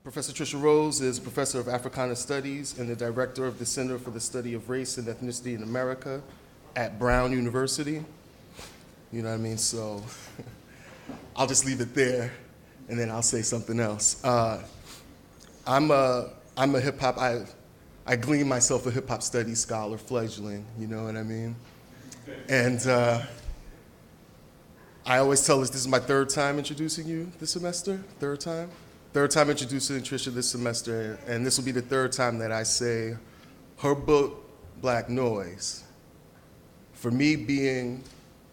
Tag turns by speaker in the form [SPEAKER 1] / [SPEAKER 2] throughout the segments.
[SPEAKER 1] Professor Tricia Rose is Professor of Africana Studies and the Director of the Center for the Study of Race and Ethnicity in America at Brown University. You know what I mean? So I'll just leave it there, and then I'll say something else. I'm a hip hop, I glean myself a hip hop studies scholar, fledgling, you know what I mean? And I always tell us this is my third time introducing you this semester, third time introducing Tricia this semester, and this will be the third time that I say her book, Black Noise. For me, being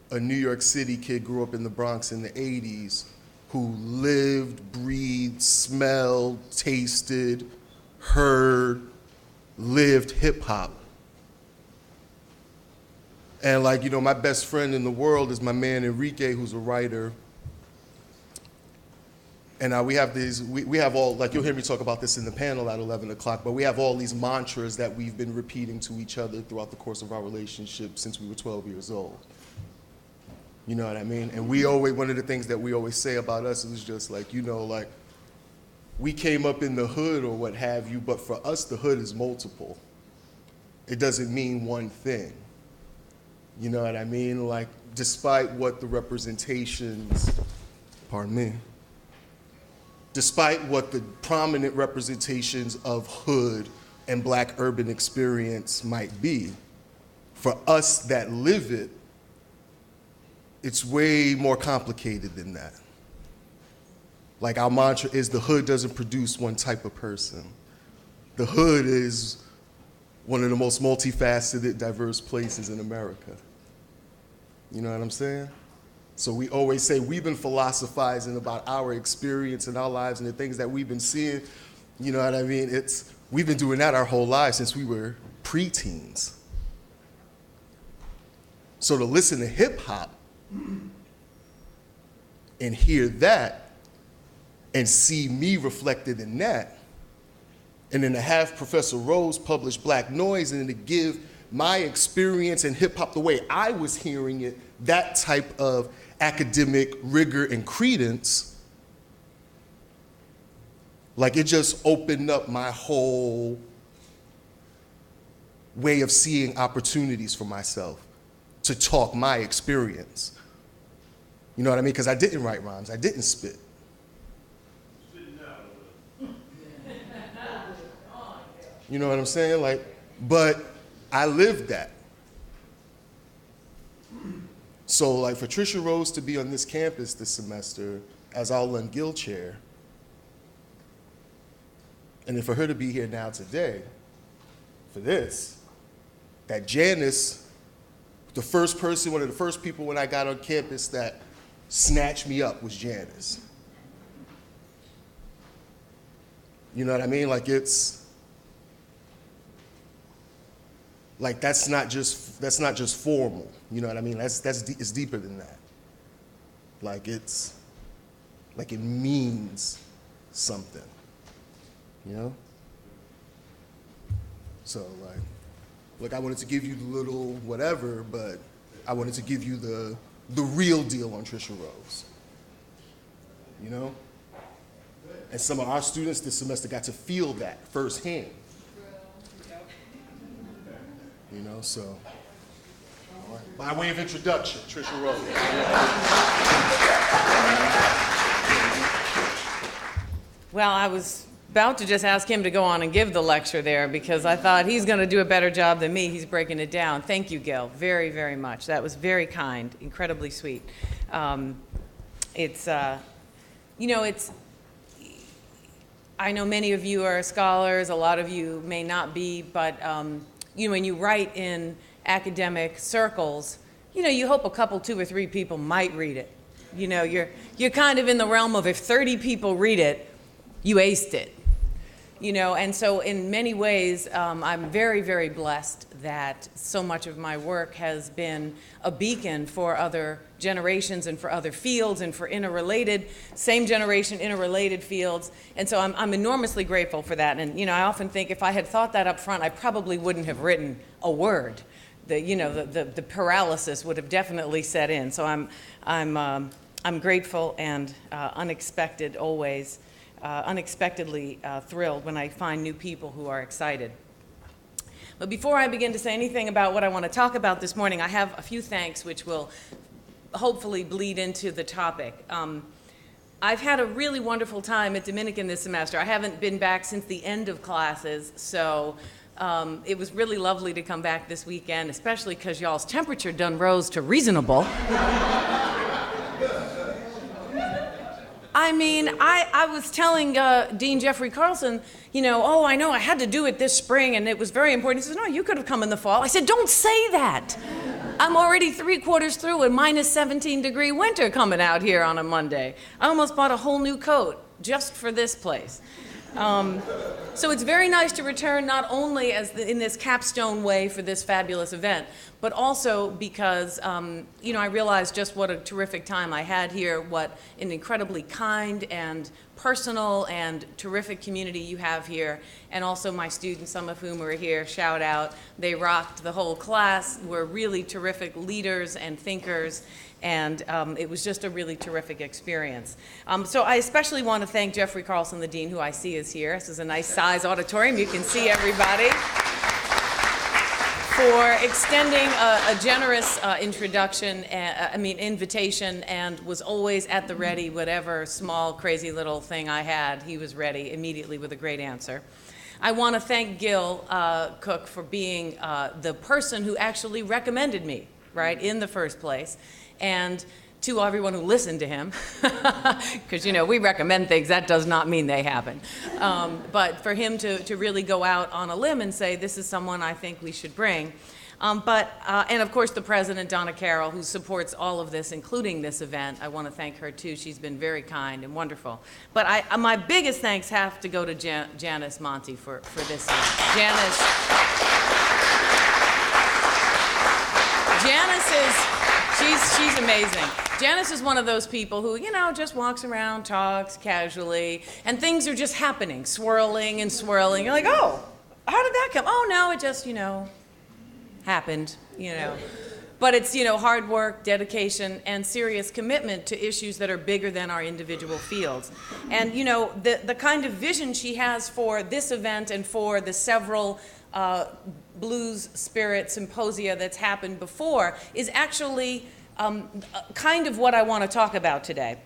[SPEAKER 1] a New York City kid, grew up in the Bronx in the 80s, who lived, breathed, smelled, tasted, heard, lived hip hop. And like, you know, my best friend in the world is my man Enrique, who's a writer. And we have these, we have all, like you'll hear me talk about this in the panel at 11 o'clock, but we have all these mantras that we've been repeating to each other throughout the course of our relationship since we were 12 years old. You know what I mean? And we always, one of the things that we always say about us is just like, you know, like, we came up in the hood or what have you, but for us, the hood is multiple. It doesn't mean one thing. You know what I mean? Like, despite what the representations, pardon me, despite what the prominent representations of hood and Black urban experience might be, for us that live it, it's way more complicated than that. Like our mantra is the hood doesn't produce one type of person. The hood is one of the most multifaceted, diverse places in America. You know what I'm saying? So we always say we've been philosophizing about our experience in our lives and the things that we've been seeing. You know what I mean? We've been doing that our whole lives since we were preteens. So to listen to hip hop and hear that and see me reflected in that, and then to have Professor Rose publish Black Noise and to give my experience in hip hop the way I was hearing it, that type of academic rigor and credence, like it just opened up my whole way of seeing opportunities for myself to talk my experience. You know what I mean? Because I didn't write rhymes, I didn't spit. You know what I'm saying? Like, but I lived that. So like for Tricia Rose to be on this campus this semester as our Lund Gill Chair, and then for her to be here now today for this, that Janice, the first person, one of the first people when I got on campus that snatched me up was Janice. You know what I mean? Like it's, like that's not just formal. You know what I mean? It's deeper than that. Like it means something. You know? So like, look, I wanted to give you the little whatever, but I wanted to give you the real deal on Tricia Rose. You know? And some of our students this semester got to feel that firsthand. You know, so. By way of introduction, Tricia Rose.
[SPEAKER 2] Well, I was about to just ask him to go on and give the lecture there because I thought he's going to do a better job than me. He's breaking it down. Thank you, Gil, very, very much. That was very kind, incredibly sweet. I know many of you are scholars, a lot of you may not be, but when you write in academic circles, you hope a couple, 2 or 3 people might read it. You're kind of in the realm of if 30 people read it, you aced it. And so in many ways, I'm very, very blessed that so much of my work has been a beacon for other generations and for other fields and for same generation, interrelated fields. And so I'm enormously grateful for that. And, I often think if I had thought that up front, I probably wouldn't have written a word. The paralysis would have definitely set in. So I'm grateful and unexpected always. unexpectedly thrilled when I find new people who are excited. But before I begin to say anything about what I want to talk about this morning, I have a few thanks which will hopefully bleed into the topic. I've had a really wonderful time at Dominican this semester. I haven't been back since the end of classes, so it was really lovely to come back this weekend, especially because y'all's temperature done rose to reasonable. I mean, I was telling Dean Jeffrey Carlson, you know, oh, I know I had to do it this spring and it was very important. He says, no, you could have come in the fall. I said, don't say that. I'm already 3/4 through a minus 17-degree winter coming out here on a Monday. I almost bought a whole new coat just for this place. So it's very nice to return not only in this capstone way for this fabulous event, but also because, you know, I realized just what a terrific time I had here, what an incredibly kind and personal and terrific community you have here, and also my students, some of whom are here, shout out. They rocked the whole class, were really terrific leaders and thinkers, and it was just a really terrific experience. So I especially want to thank Jeffrey Carlson, the dean, who I see is here. This is a nice size auditorium. You can see everybody. For extending a generous invitation, and was always at the ready. Whatever small, crazy little thing I had, he was ready immediately with a great answer. I want to thank Gil Cook for being the person who actually recommended me, right, in the first place. And to everyone who listened to him, because, you know, we recommend things, that does not mean they happen. But for him to really go out on a limb and say, this is someone I think we should bring. And of course, the president, Donna Carroll, who supports all of this, including this event. I want to thank her, too. She's been very kind and wonderful. But my biggest thanks have to go to Janice Monty for this. Janice is, she's amazing. Janice is one of those people who, you know, just walks around, talks casually, and things are just happening, swirling and swirling. You're like, oh, how did that come? Oh, no, it just, you know, happened, you know. But it's, you know, hard work, dedication, and serious commitment to issues that are bigger than our individual fields. And, you know, the kind of vision she has for this event and for the several blues spirit symposia that's happened before is actually kind of what I want to talk about today.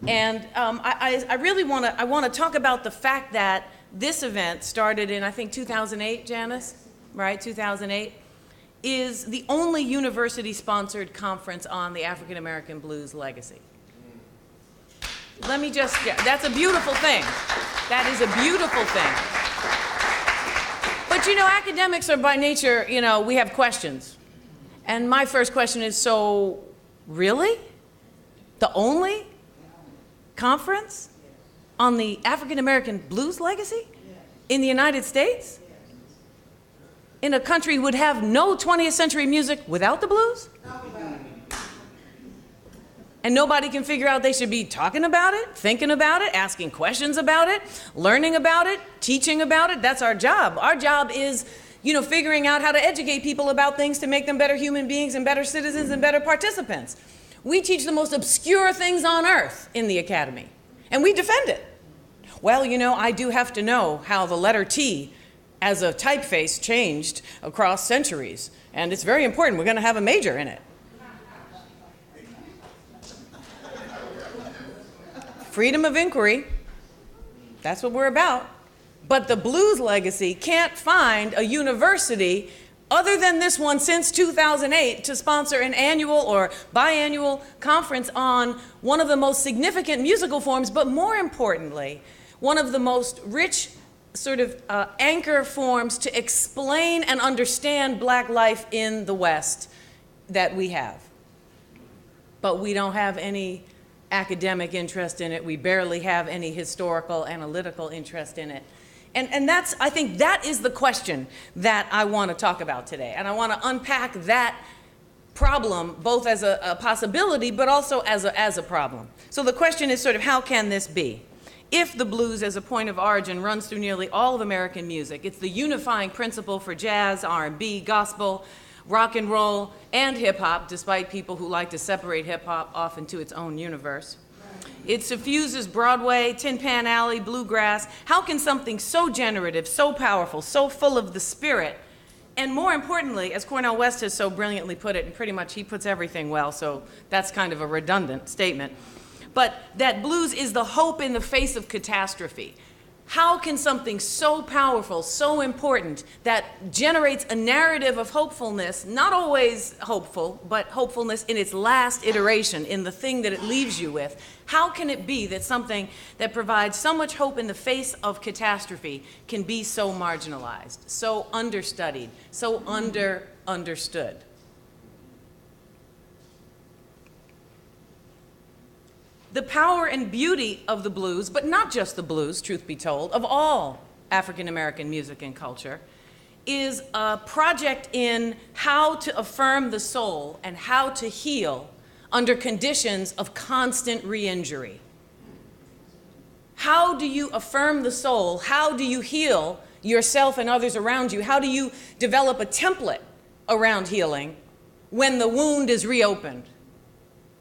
[SPEAKER 2] And I really want to talk about the fact that this event started in, I think, 2008, Janice, right? 2008, is the only university-sponsored conference on the African American blues legacy. Let me just, that's a beautiful thing. That is a beautiful thing. But, you know, academics are by nature, you know, we have questions. And my first question is, so really? The only conference on the African American blues legacy in the United States? In a country who would have no 20th century music without the blues? And nobody can figure out they should be talking about it, thinking about it, asking questions about it, learning about it, teaching about it. That's our job. Our job is, you know, figuring out how to educate people about things to make them better human beings and better citizens and better participants. We teach the most obscure things on earth in the academy, and we defend it. Well, you know, I do have to know how the letter T as a typeface changed across centuries, and it's very important. We're going to have a major in it. Freedom of inquiry, that's what we're about. But the blues legacy can't find a university other than this one since 2008 to sponsor an annual or biannual conference on one of the most significant musical forms, but more importantly, one of the most rich sort of anchor forms to explain and understand Black life in the West that we have. But we don't have any academic interest in it. We barely have any historical, analytical interest in it. And that's, I think that is the question that I want to talk about today. And I want to unpack that problem both as a possibility, but also as a problem. So the question is sort of, how can this be? If the blues as a point of origin runs through nearly all of American music, it's the unifying principle for jazz, R&B, gospel, rock and roll, and hip hop, despite people who like to separate hip hop off into its own universe. It suffuses Broadway, Tin Pan Alley, bluegrass. How can something so generative, so powerful, so full of the spirit, and more importantly, as Cornel West has so brilliantly put it, and pretty much he puts everything well, so that's kind of a redundant statement, but that blues is the hope in the face of catastrophe. How can something so powerful, so important, that generates a narrative of hopefulness, not always hopeful, but hopefulness in its last iteration, in the thing that it leaves you with, how can it be that something that provides so much hope in the face of catastrophe can be so marginalized, so understudied, so understood? The power and beauty of the blues, but not just the blues, truth be told, of all African American music and culture, is a project in how to affirm the soul and how to heal under conditions of constant re-injury. How do you affirm the soul? How do you heal yourself and others around you? How do you develop a template around healing when the wound is reopened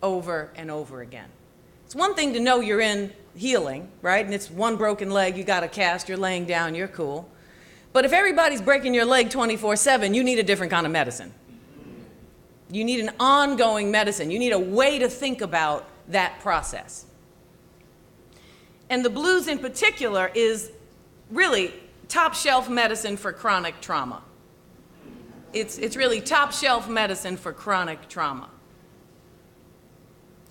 [SPEAKER 2] over and over again? It's one thing to know you're in healing, right? And it's one broken leg, you got a cast, you're laying down, you're cool. But if everybody's breaking your leg 24/7, you need a different kind of medicine. You need an ongoing medicine. You need a way to think about that process. And the blues in particular is really top shelf medicine for chronic trauma. It's really top shelf medicine for chronic trauma.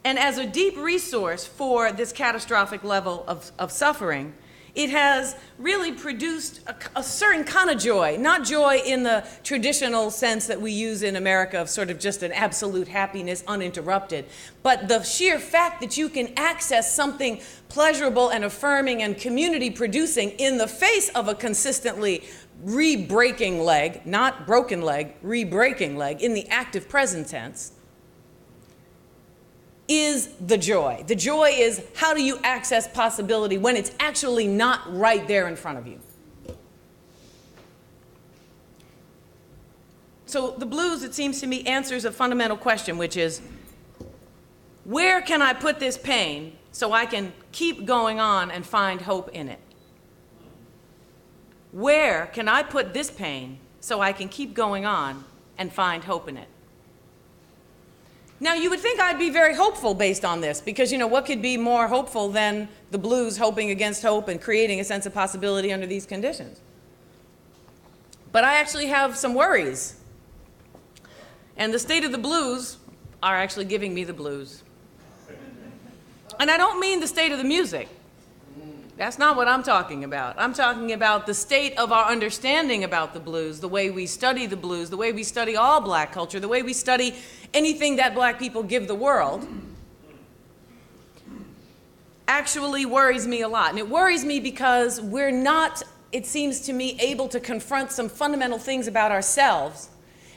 [SPEAKER 2] And as a deep resource for this catastrophic level of suffering, it has really produced a certain kind of joy, not joy in the traditional sense that we use in America of sort of just an absolute happiness uninterrupted, but the sheer fact that you can access something pleasurable and affirming and community producing in the face of a consistently re-breaking leg, not broken leg, re-breaking leg in the active present tense, is the joy. The joy is how do you access possibility when it's actually not right there in front of you. So the blues, it seems to me, answers a fundamental question, which is, where can I put this pain so I can keep going on and find hope in it? Where can I put this pain so I can keep going on and find hope in it? Now, you would think I'd be very hopeful based on this, because, you know, what could be more hopeful than the blues hoping against hope and creating a sense of possibility under these conditions? But I actually have some worries. And the state of the blues are actually giving me the blues. And I don't mean the state of the music. That's not what I'm talking about. I'm talking about the state of our understanding about the blues, the way we study the blues, the way we study all black culture, the way we study anything that black people give the world, actually worries me a lot. And it worries me because we're not, it seems to me, able to confront some fundamental things about ourselves.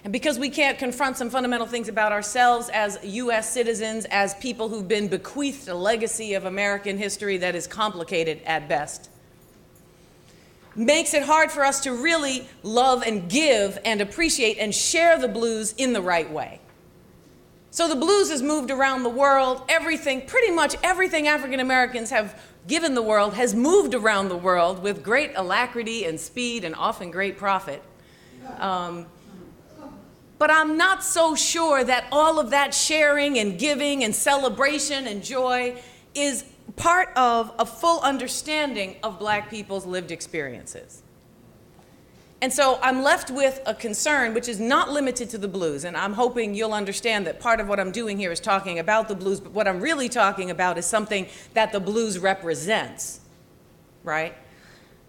[SPEAKER 2] And because we can't confront some fundamental things about ourselves as U.S. citizens, as people who've been bequeathed a legacy of American history that is complicated at best, makes it hard for us to really love and give and appreciate and share the blues in the right way. So the blues has moved around the world. Everything, pretty much everything African Americans have given the world has moved around the world with great alacrity and speed and often great profit. But I'm not so sure that all of that sharing and giving and celebration and joy is part of a full understanding of black people's lived experiences. And so I'm left with a concern which is not limited to the blues, and I'm hoping you'll understand that part of what I'm doing here is talking about the blues, but what I'm really talking about is something that the blues represents, right?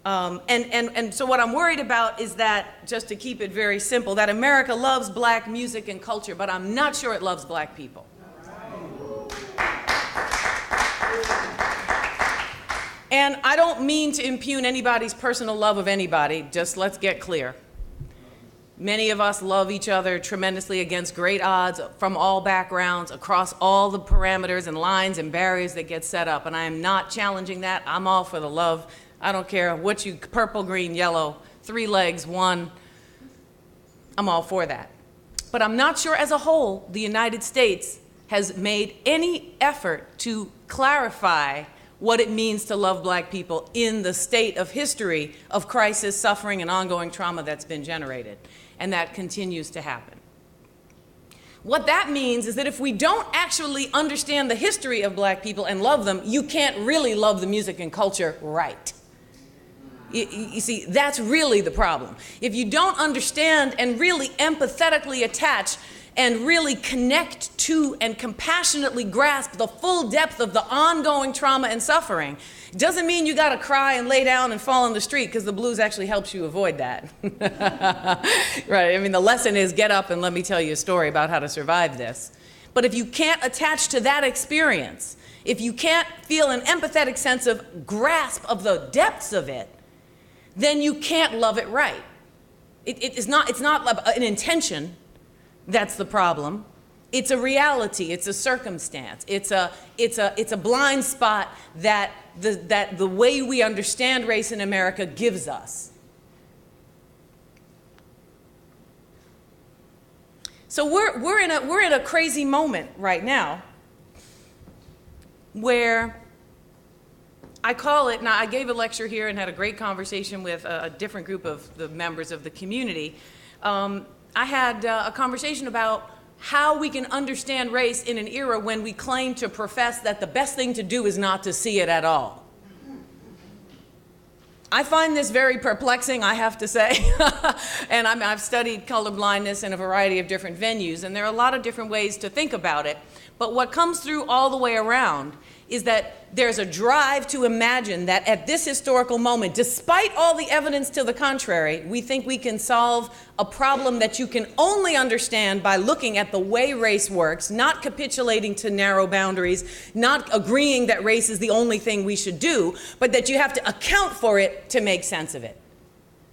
[SPEAKER 2] And so what I'm worried about is that, just to keep it very simple, that America loves black music and culture, but I'm not sure it loves black people. And I don't mean to impugn anybody's personal love of anybody, just let's get clear. Many of us love each other tremendously against great odds from all backgrounds, across all the parameters and lines and barriers that get set up, and I am not challenging that. I'm all for the love. I don't care what you, purple, green, yellow, 3 legs, 1, I'm all for that. But I'm not sure as a whole the United States has made any effort to clarify what it means to love black people in the state of history of crisis, suffering, and ongoing trauma that's been generated. And that continues to happen. What that means is that if we don't actually understand the history of black people and love them, you can't really love the music and culture right. You see, that's really the problem. If you don't understand and really empathetically attach and really connect to and compassionately grasp the full depth of the ongoing trauma and suffering, doesn't mean you gotta cry and lay down and fall on the street, because the blues actually helps you avoid that. Right, I mean, the lesson is get up and let me tell you a story about how to survive this. But if you can't attach to that experience, if you can't feel an empathetic sense of grasp of the depths of it, then you can't love it right. It's not an intention that's the problem. It's a reality, it's a circumstance, it's a blind spot that the way we understand race in America gives us. So we're in a crazy moment right now where I call it, now I gave a lecture here and had a great conversation with a different group of the members of the community. I had a conversation about how we can understand race in an era when we claim to profess that the best thing to do is not to see it at all. I find this very perplexing, I have to say. And I've studied colorblindness in a variety of different venues, and there are a lot of different ways to think about it. But what comes through all the way around is that there's a drive to imagine that at this historical moment, despite all the evidence to the contrary, we think we can solve a problem that you can only understand by looking at the way race works, not capitulating to narrow boundaries, not agreeing that race is the only thing we should do, but that you have to account for it to make sense of it.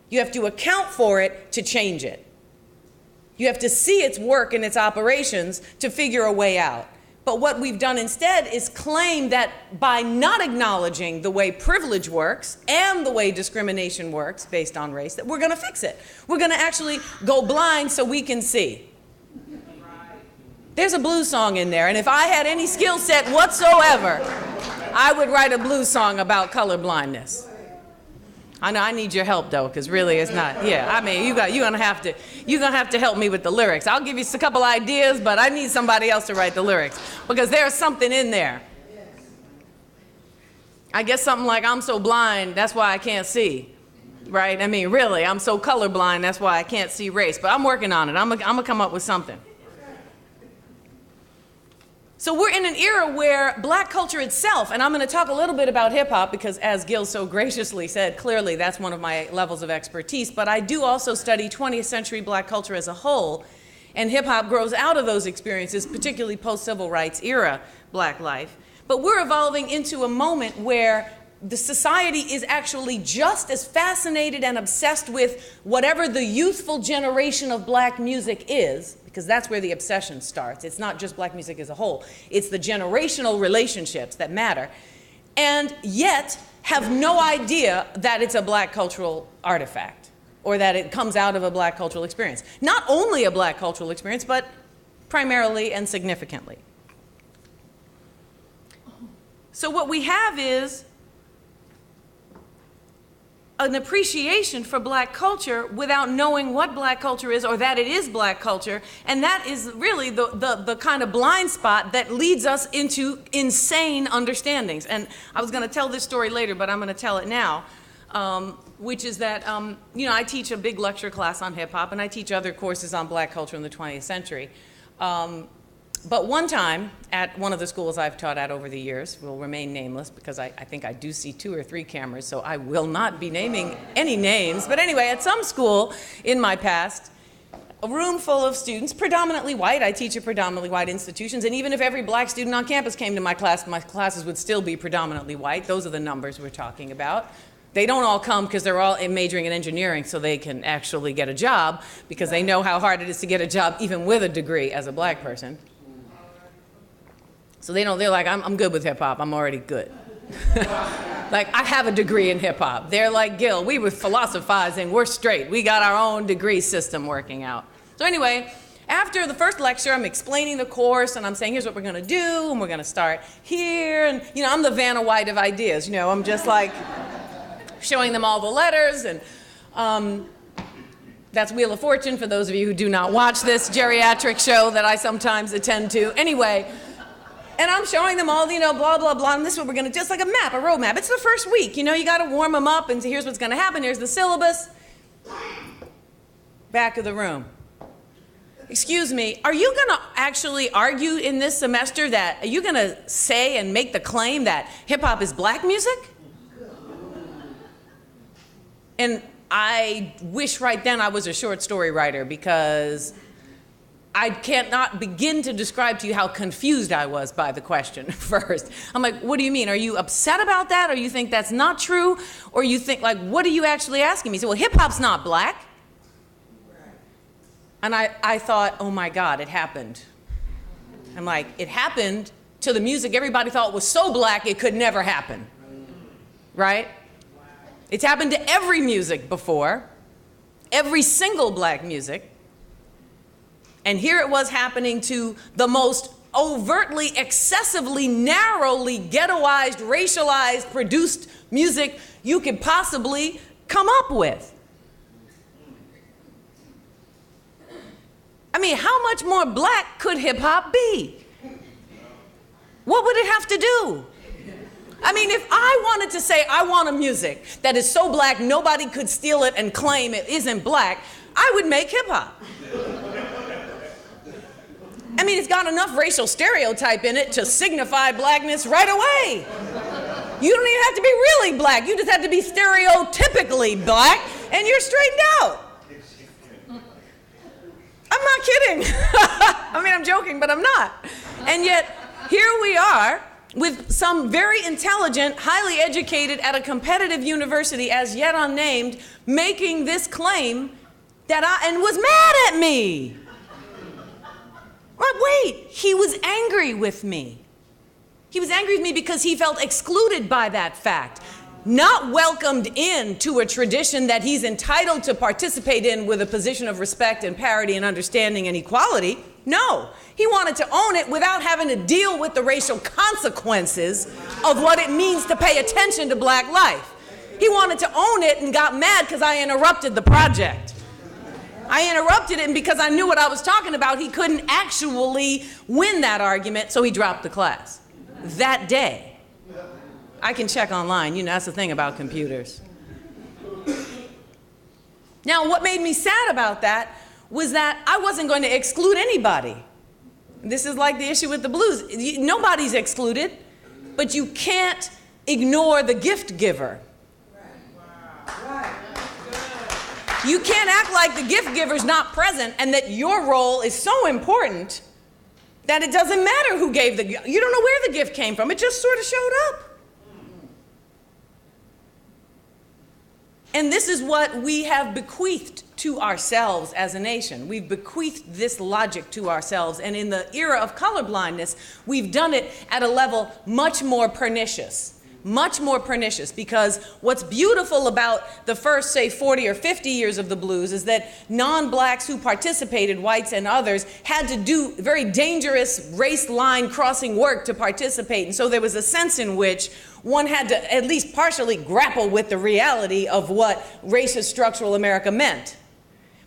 [SPEAKER 2] You have to account for it to change it. You have to see its work and its operations to figure a way out. But what we've done instead is claim that by not acknowledging the way privilege works and the way discrimination works based on race, that we're going to fix it. We're going to actually go blind so we can see. There's a blues song in there, and if I had any skill set whatsoever, I would write a blues song about color blindness. I know I need your help though, because really it's not. Yeah, I mean, you're gonna have to help me with the lyrics. I'll give you a couple ideas, but I need somebody else to write the lyrics because there's something in there. I guess something like, I'm so blind, that's why I can't see, right? I mean, really, I'm so colorblind, that's why I can't see race. But I'm working on it. I'm gonna come up with something. So we're in an era where black culture itself, and I'm going to talk a little bit about hip hop because as Gil so graciously said, clearly that's one of my levels of expertise, but I do also study 20th century black culture as a whole, and hip hop grows out of those experiences, particularly post-civil rights era black life. But we're evolving into a moment where the society is actually just as fascinated and obsessed with whatever the youthful generation of black music is, because that's where the obsession starts. It's not just black music as a whole. It's the generational relationships that matter, and yet have no idea that it's a black cultural artifact or that it comes out of a black cultural experience. Not only a black cultural experience, but primarily and significantly. So what we have is an appreciation for black culture without knowing what black culture is or that it is black culture, and that is really the kind of blind spot that leads us into insane understandings. And I was going to tell this story later, but I'm going to tell it now, which is that, I teach a big lecture class on hip hop, and I teach other courses on black culture in the 20th century. But one time, at one of the schools I've taught at over the years, will remain nameless because I think I do see 2 or 3 cameras, so I will not be naming any names. But anyway, at some school in my past, a room full of students, predominantly white. I teach at predominantly white institutions, and even if every black student on campus came to my classes would still be predominantly white. Those are the numbers we're talking about. They don't all come because they're all majoring in engineering so they can actually get a job, because they know how hard it is to get a job even with a degree as a black person. So they're like, I'm good with hip hop, I'm already good. Like, I have a degree in hip hop. They're like, Gil, we were philosophizing, we're straight. We got our own degree system working out. So anyway, After the first lecture, I'm explaining the course, and I'm saying, here's what we're going to do, and we're going to start here. And, I'm the Vanna White of ideas. I'm just like showing them all the letters. And that's Wheel of Fortune for those of you who do not watch this geriatric show that I sometimes attend to. Anyway, and I'm showing them all, blah, blah, blah, and this is what we're going to, just like a map, a road map. It's the first week. You got to warm them up, and here's what's going to happen. Here's the syllabus. Back of the room. Excuse me, are you going to actually argue in this semester are you going to say and make the claim that hip-hop is black music? And I wish right then I was a short story writer, because I cannot begin to describe to you how confused I was by the question first. I'm like, what do you mean? Are you upset about that? Or you think that's not true? Or you think, like, what are you actually asking me? He said, well, hip-hop's not black. And I thought, oh my God, it happened. I'm like, it happened to the music everybody thought was so black it could never happen. Right? It's happened to every music before, every single black music. And here it was happening to the most overtly, excessively, narrowly ghettoized, racialized, produced music you could possibly come up with. I mean, how much more black could hip-hop be? What would it have to do? I mean, if I wanted to say I want a music that is so black nobody could steal it and claim it isn't black, I would make hip-hop. I mean, it's got enough racial stereotype in it to signify blackness right away. You don't even have to be really black. You just have to be stereotypically black, and you're straightened out. I'm not kidding. I mean, I'm joking, but I'm not. And yet, here we are with some very intelligent, highly educated at a competitive university, as yet unnamed, making this claim and was mad at me. But wait, he was angry with me. He was angry with me because he felt excluded by that fact. Not welcomed into a tradition that he's entitled to participate in with a position of respect and parity and understanding and equality. No, he wanted to own it without having to deal with the racial consequences of what it means to pay attention to black life. He wanted to own it and got mad because I interrupted the project. I interrupted it, and because I knew what I was talking about, he couldn't actually win that argument, so he dropped the class that day. I can check online, that's the thing about computers. Now, what made me sad about that was that I wasn't going to exclude anybody. This is like the issue with the blues. Nobody's excluded, but you can't ignore the gift giver. You can't act like the gift giver's not present and that your role is so important that it doesn't matter who gave the gift. You don't know where the gift came from. It just sort of showed up. And this is what we have bequeathed to ourselves as a nation. We've bequeathed this logic to ourselves. And in the era of colorblindness, we've done it at a level much more pernicious. Much more pernicious, because what's beautiful about the first, say, 40 or 50 years of the blues is that non-blacks who participated, whites and others, had to do very dangerous race line crossing work to participate. And so there was a sense in which one had to at least partially grapple with the reality of what racist structural America meant.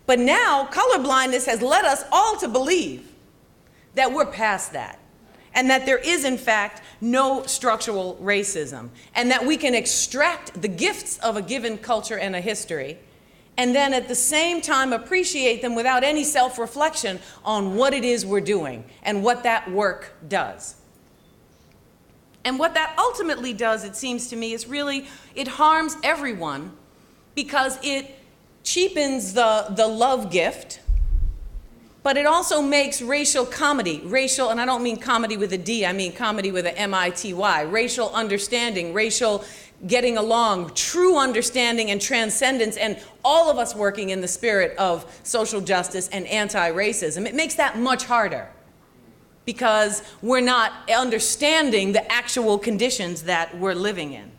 [SPEAKER 2] But now, colorblindness has led us all to believe that we're past that, and that there is, in fact, no structural racism, and that we can extract the gifts of a given culture and a history, and then at the same time appreciate them without any self-reflection on what it is we're doing and what that work does. And what that ultimately does, it seems to me, is really, it harms everyone because it cheapens the love gift, but it also makes racial comedy, and I don't mean comedy with a D, I mean comedy with a M-I-T-Y, racial understanding, racial getting along, true understanding and transcendence, and all of us working in the spirit of social justice and anti-racism. It makes that much harder because we're not understanding the actual conditions that we're living in.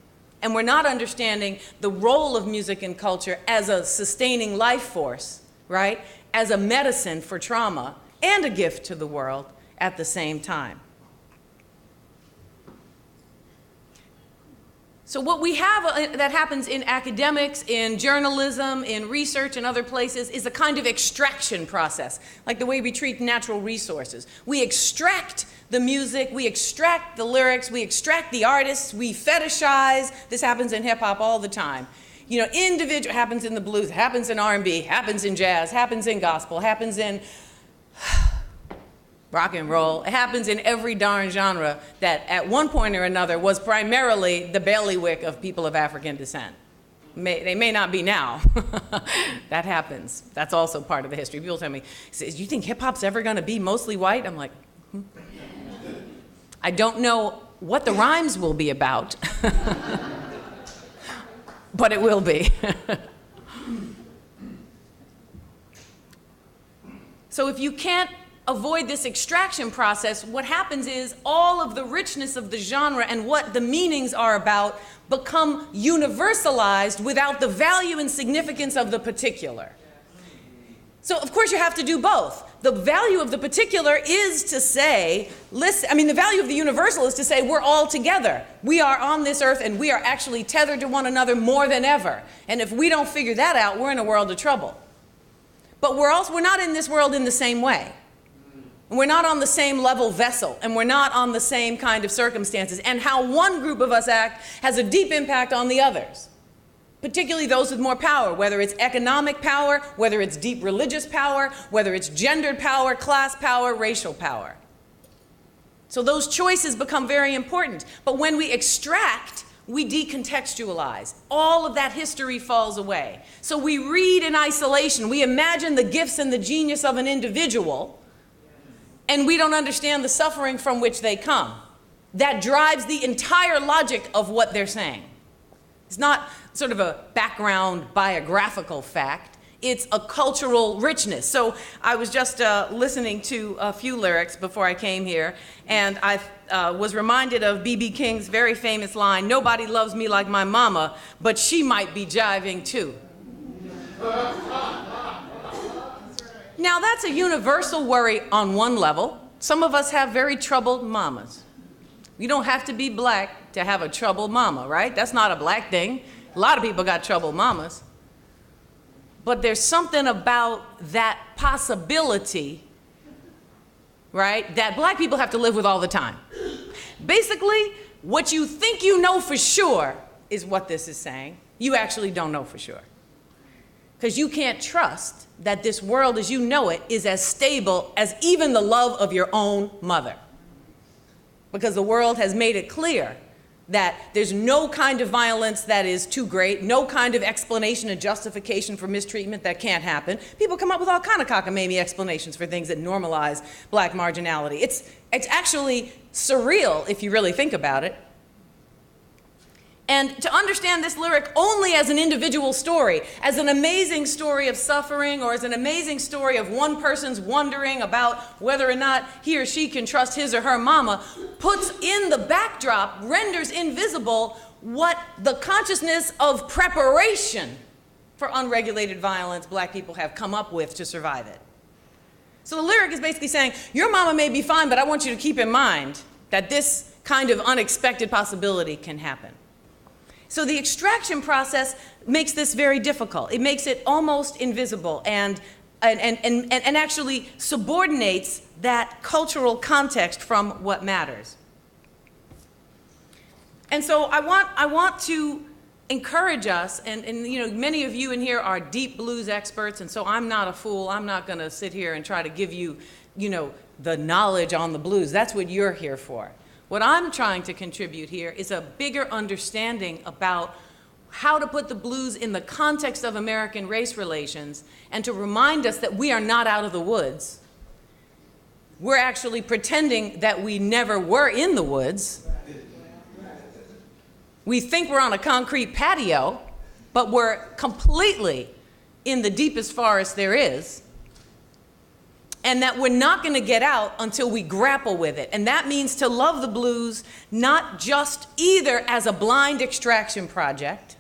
[SPEAKER 2] And we're not understanding the role of music and culture as a sustaining life force, right? As a medicine for trauma, and a gift to the world at the same time. So what we have that happens in academics, in journalism, in research, and other places is a kind of extraction process, like the way we treat natural resources. We extract the music, we extract the lyrics, we extract the artists, we fetishize. This happens in hip hop all the time. You know, individual, happens in the blues, happens in R&B, happens in jazz, happens in gospel, happens in rock and roll. It happens in every darn genre that at one point or another was primarily the bailiwick of people of African descent. They may not be now. That happens. That's also part of the history. People tell me, do you think hip hop's ever gonna be mostly white? I'm like, I don't know what the rhymes will be about, but it will be. So if you can't avoid this extraction process, what happens is all of the richness of the genre and what the meanings are about become universalized without the value and significance of the particular. So of course you have to do both. The value of the particular is to say, listen, I mean the value of the universal is to say we're all together. We are on this earth and we are actually tethered to one another more than ever. And if we don't figure that out, we're in a world of trouble. But we're not in this world in the same way. And we're not on the same level vessel, and we're not on the same kind of circumstances. And how one group of us act has a deep impact on the others, particularly those with more power, whether it's economic power, whether it's deep religious power, whether it's gendered power, class power, racial power. So those choices become very important. But when we extract, we decontextualize. All of that history falls away. So we read in isolation. We imagine the gifts and the genius of an individual, and we don't understand the suffering from which they come. That drives the entire logic of what they're saying. It's not sort of a background biographical fact, it's a cultural richness. So I was just listening to a few lyrics before I came here, and I was reminded of B.B. King's very famous line, "Nobody loves me like my mama, but she might be jiving too." Now that's a universal worry on one level. Some of us have very troubled mamas. You don't have to be black to have a troubled mama, right? That's not a black thing. A lot of people got troubled mamas. But there's something about that possibility, right, that black people have to live with all the time. Basically, what you think you know for sure is what this is saying. You actually don't know for sure. Because you can't trust that this world as you know it is as stable as even the love of your own mother. Because the world has made it clear that there's no kind of violence that is too great, no kind of explanation and justification for mistreatment that can't happen. People come up with all kind of cockamamie explanations for things that normalize black marginality. It's actually surreal if you really think about it. And to understand this lyric only as an individual story, as an amazing story of suffering, or as an amazing story of one person's wondering about whether or not he or she can trust his or her mama, puts in the backdrop, renders invisible what the consciousness of preparation for unregulated violence black people have come up with to survive it. So the lyric is basically saying, your mama may be fine, but I want you to keep in mind that this kind of unexpected possibility can happen. So the extraction process makes this very difficult. It makes it almost invisible and actually subordinates that cultural context from what matters. And so I want to encourage us, and you know, many of you in here are deep blues experts, and so I'm not a fool. I'm not going to sit here and try to give you, you know, the knowledge on the blues. That's what you're here for. What I'm trying to contribute here is a bigger understanding about how to put the blues in the context of American race relations and to remind us that we are not out of the woods. We're actually pretending that we never were in the woods. We think we're on a concrete patio, but we're completely in the deepest forest there is. And that we're not going to get out until we grapple with it. And that means to love the blues not just either as a blind extraction project,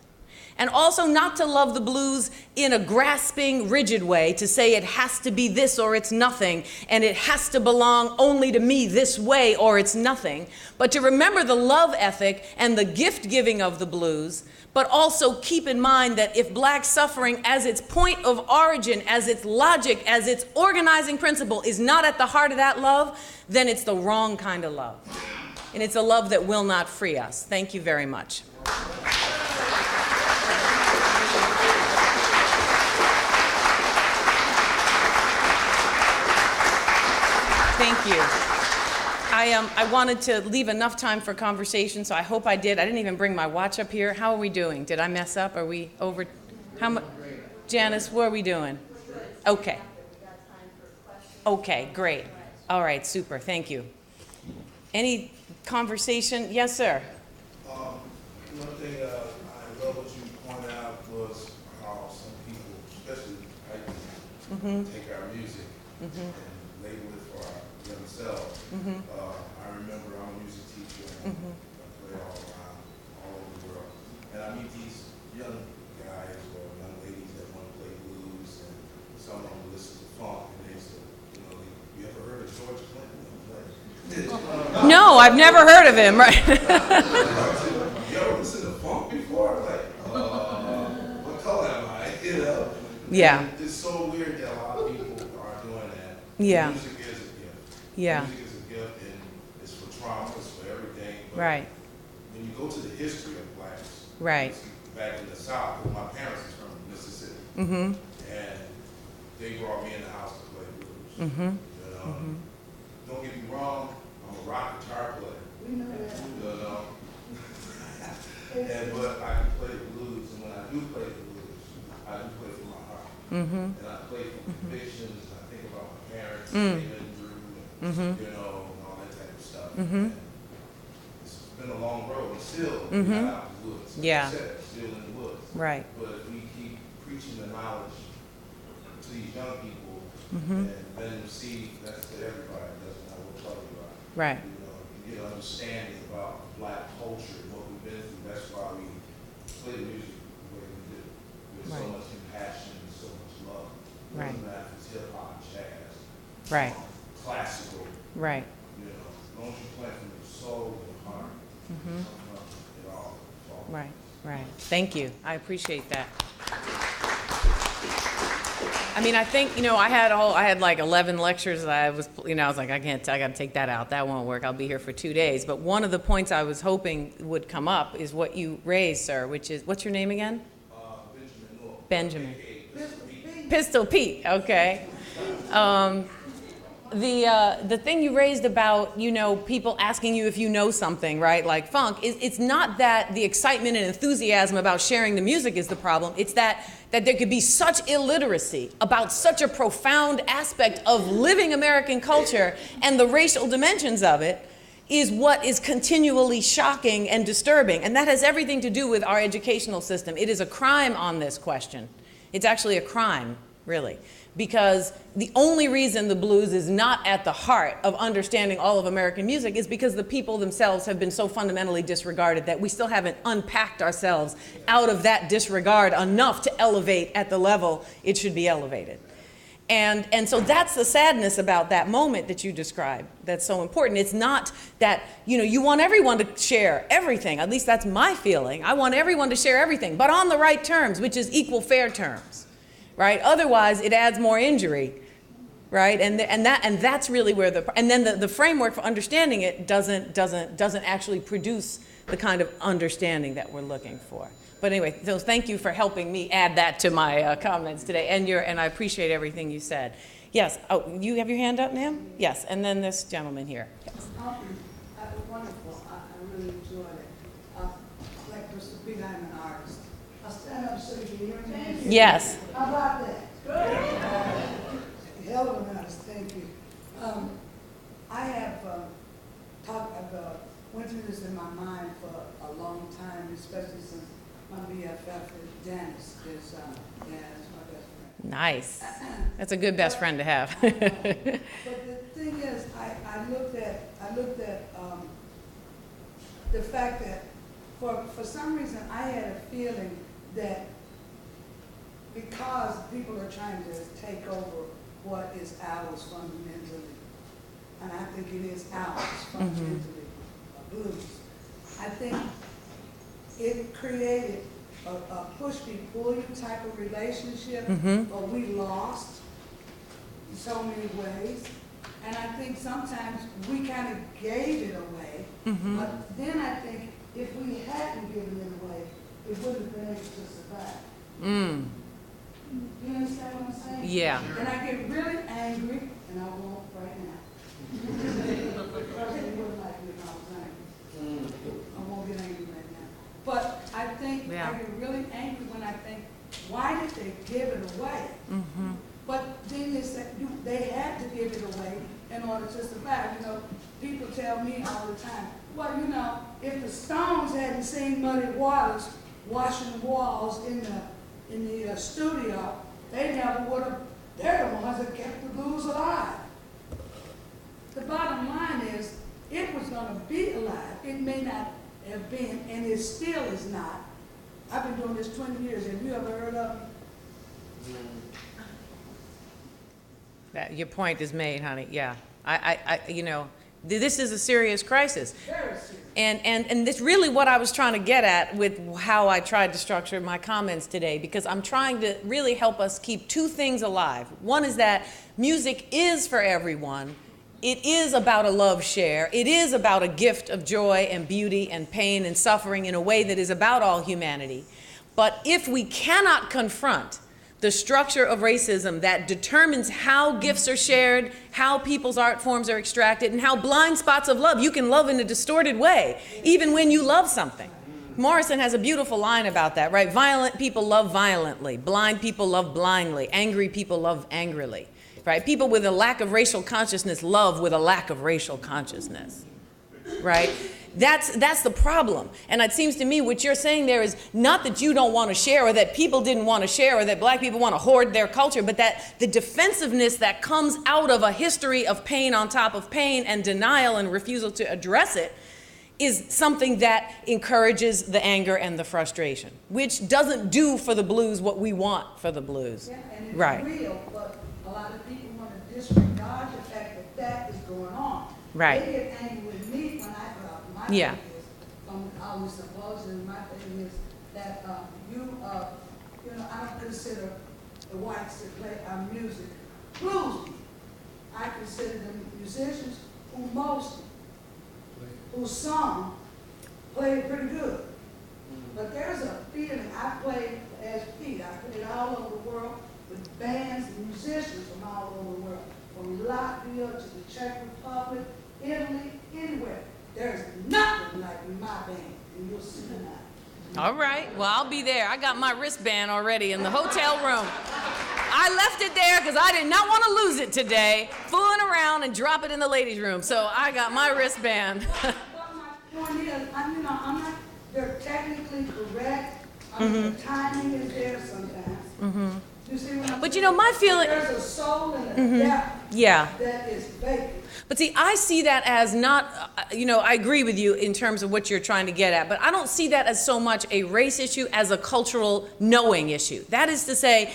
[SPEAKER 2] And also not to love the blues in a grasping, rigid way, to say it has to be this or it's nothing, and it has to belong only to me this way or it's nothing, but to remember the love ethic and the gift-giving of the blues, but also keep in mind that if black suffering as its point of origin, as its logic, as its organizing principle is not at the heart of that love, then it's the wrong kind of love. And it's a love that will not free us. Thank you very much. Thank you. I wanted to leave enough time for conversation, so I hope I did. I didn't even bring my watch up here. How are we doing? Did I mess up? Are we over? How much? Janice, what are we doing? Okay. Okay, great. All right, super. Thank you. Any conversation? Yes, sir.
[SPEAKER 3] One thing I love what you pointed out was how some people, especially white people, take our music and label it for our themselves. I remember I'm a music teacher and I play all around, all over the world. And I meet these young guys or young ladies that want to play blues, and some of them listen to funk, and they say, you ever heard of George Clinton?
[SPEAKER 2] No, I've never heard of him, right?
[SPEAKER 3] You ever listen to funk before? Like, what color am I?
[SPEAKER 2] Yeah.
[SPEAKER 3] It's so weird that a lot of people are doing that.
[SPEAKER 2] Yeah.
[SPEAKER 3] Music is a gift.
[SPEAKER 2] Yeah.
[SPEAKER 3] Music is a gift, and it's for trauma, it's for everything. But
[SPEAKER 2] Right.
[SPEAKER 3] when you go to the history of blacks,
[SPEAKER 2] Right.
[SPEAKER 3] back in the South, my parents is from Mississippi,
[SPEAKER 2] Mm-hmm.
[SPEAKER 3] and they brought me in the house to play blues. Don't get me wrong, I'm a rock guitar player. We know that. But I can play the blues, and when I do play the blues, I do play from my heart. And I play from convictions, and I think about my parents, and they've been through, and, and all that type of stuff. And it's been a long road, and still, we're not out of the woods. Like
[SPEAKER 2] Yeah.
[SPEAKER 3] I said, still in the woods.
[SPEAKER 2] Right.
[SPEAKER 3] But if we keep preaching the knowledge to these young people, and then see that's to everybody, doesn't matter what color you are.
[SPEAKER 2] Right.
[SPEAKER 3] You get an understanding about black culture and what we've been through. That's why we play the music the way we do. With so
[SPEAKER 2] Right.
[SPEAKER 3] much compassion and so much love.
[SPEAKER 2] Right.
[SPEAKER 3] Doesn't matter if it's hip hop, jazz,
[SPEAKER 2] Right.
[SPEAKER 3] classical.
[SPEAKER 2] Right.
[SPEAKER 3] As long as you play from your soul and heart, it all falls.
[SPEAKER 2] Right. Right. Thank you. I appreciate that. I mean, I think, I had like 11 lectures that I was like, I got to take that out. That won't work. I'll be here for 2 days. But one of the points I was hoping would come up is what you raised, sir, which is, what's your name again? Benjamin. Pistol Pete, okay. The thing you raised about, people asking you if you know something, right, like funk, it's not that the excitement and enthusiasm about sharing the music is the problem. It's that there could be such illiteracy about such a profound aspect of living American culture, and the racial dimensions of it is what is continually shocking and disturbing. And that has everything to do with our educational system. It is a crime on this question. It's actually a crime, really. Because the only reason the blues is not at the heart of understanding all of American music is because the people themselves have been so fundamentally disregarded that we still haven't unpacked ourselves out of that disregard enough to elevate at the level it should be elevated. And so that's the sadness about that moment that you described that's so important. It's not that, you want everyone to share everything. At least that's my feeling. I want everyone to share everything, but on the right terms, which is equal fair terms. Right? Otherwise, it adds more injury, right? And that's really where the framework for understanding it doesn't actually produce the kind of understanding that we're looking for. But anyway, so thank you for helping me add that to my comments today, and I appreciate everything you said. Yes. Oh, you have your hand up, ma'am? Yes. And then this gentleman here. Yes.
[SPEAKER 4] Wonderful. I really enjoyed it. Like Mr. Big, I'm an artist. I'll stand up so you can hear me.
[SPEAKER 2] Yes.
[SPEAKER 4] How about that? Hell of an artist, thank you. I have went through this in my mind for a long time, especially since my BFF is Janice is my best friend.
[SPEAKER 2] Nice. That's a good best friend to have.
[SPEAKER 4] But the thing is, I looked at the fact that for some reason I had a feeling that because people are trying to take over what is ours fundamentally, and I think it is ours fundamentally, blues, I think it created a push-me-pull-you type of relationship, but we lost in so many ways. And I think sometimes we kind of gave it away, but then I think if we hadn't given it away, it wouldn't have been able to survive. You understand what I'm saying?
[SPEAKER 2] Yeah.
[SPEAKER 4] And I get really angry, and I won't right now. Personally, wouldn't like me if I was angry. I won't get angry right now. But I think I get really angry when I think, why did they give it away? But then they said they had to give it away in order to survive. You know, people tell me all the time, well, you know, if the Stones hadn't seen Muddy Waters washing walls in the studio, they never would have. They're the ones that kept the blues alive. The bottom line is, it was going to be alive. It may not have been, and it still is not. I've been doing this 20 years. Have you ever heard of me?
[SPEAKER 2] Your point is made, honey. Yeah. You know, this is a serious crisis.
[SPEAKER 4] Very serious.
[SPEAKER 2] And this really what I was trying to get at with how I tried to structure my comments today, because I'm trying to really help us keep two things alive. One is that music is for everyone. It is about a love share. It is about a gift of joy and beauty and pain and suffering in a way that is about all humanity. But if we cannot confront the structure of racism that determines how gifts are shared, how people's art forms are extracted, and how blind spots of love, you can love in a distorted way, even when you love something. Morrison has a beautiful line about that, right? Violent people love violently. Blind people love blindly. Angry people love angrily, right? People with a lack of racial consciousness love with a lack of racial consciousness, right? That's the problem. And it seems to me what you're saying there is not that you don't want to share, or that people didn't want to share, or that black people want to hoard their culture, but that the defensiveness that comes out of a history of pain on top of pain and denial and refusal to address it is something that encourages the anger and the frustration, which doesn't do for the blues what we want for the blues.
[SPEAKER 4] Yeah, and it's
[SPEAKER 2] Right.
[SPEAKER 4] real, but a lot of people want to disregard the fact that that is going on.
[SPEAKER 2] Right.
[SPEAKER 4] They get angry with me when I go out. My
[SPEAKER 2] Yeah.
[SPEAKER 4] thing is, from all the symposiums, my thing is that you know, I don't consider the whites that play our music blues. I consider them musicians who sung played pretty good. But there's a feeling, I played as Pete, I played all over the world with bands and musicians from all over the world, from Latvia to the Czech Republic, Italy, anywhere. There's nothing like my band, and you'll see tonight.
[SPEAKER 2] All right. Well, I'll be there. I got my wristband already in the hotel room. I left it there because I did not want to lose it today, fooling around and drop it in the ladies' room. So I got my wristband.
[SPEAKER 4] But my point is, I'm not, they're technically correct. I mean, the timing is there sometimes. You see what I'm
[SPEAKER 2] But
[SPEAKER 4] saying?
[SPEAKER 2] you know, my feeling.
[SPEAKER 4] There's a soul and a depth
[SPEAKER 2] Yeah.
[SPEAKER 4] that is vacant.
[SPEAKER 2] But see, I see that as not, you know, I agree with you in terms of what you're trying to get at, but I don't see that as so much a race issue as a cultural knowing issue. That is to say,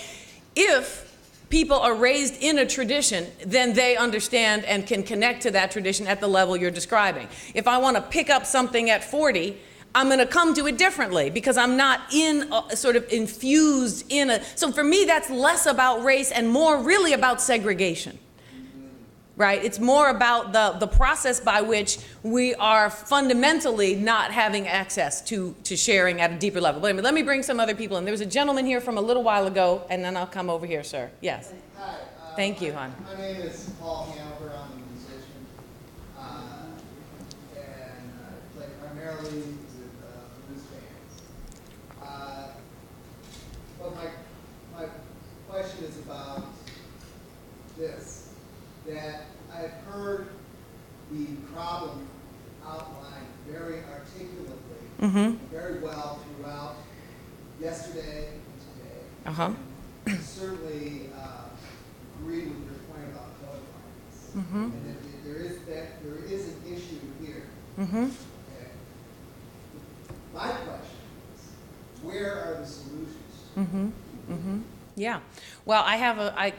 [SPEAKER 2] if people are raised in a tradition, then they understand and can connect to that tradition at the level you're describing. If I want to pick up something at 40, I'm going to come to it differently because I'm not sort of infused in a, so for me that's less about race and more really about segregation. Right? It's more about the process by which we are fundamentally not having access to sharing at a deeper level. But let me bring some other people in. There was a gentleman here from a little while ago, and then I'll come over here, sir. Yes.
[SPEAKER 5] Hi.
[SPEAKER 2] Thank you, hon.
[SPEAKER 5] My name is Paul Hanover. I'm a musician. And I play primarily with blues bands. But my question is about this. That I've heard the problem outlined very articulately, very well throughout yesterday and today. And certainly agree with your point about colorblindness. And that there is an issue here. Okay. My question is, where are the solutions?
[SPEAKER 2] Yeah. Well, I have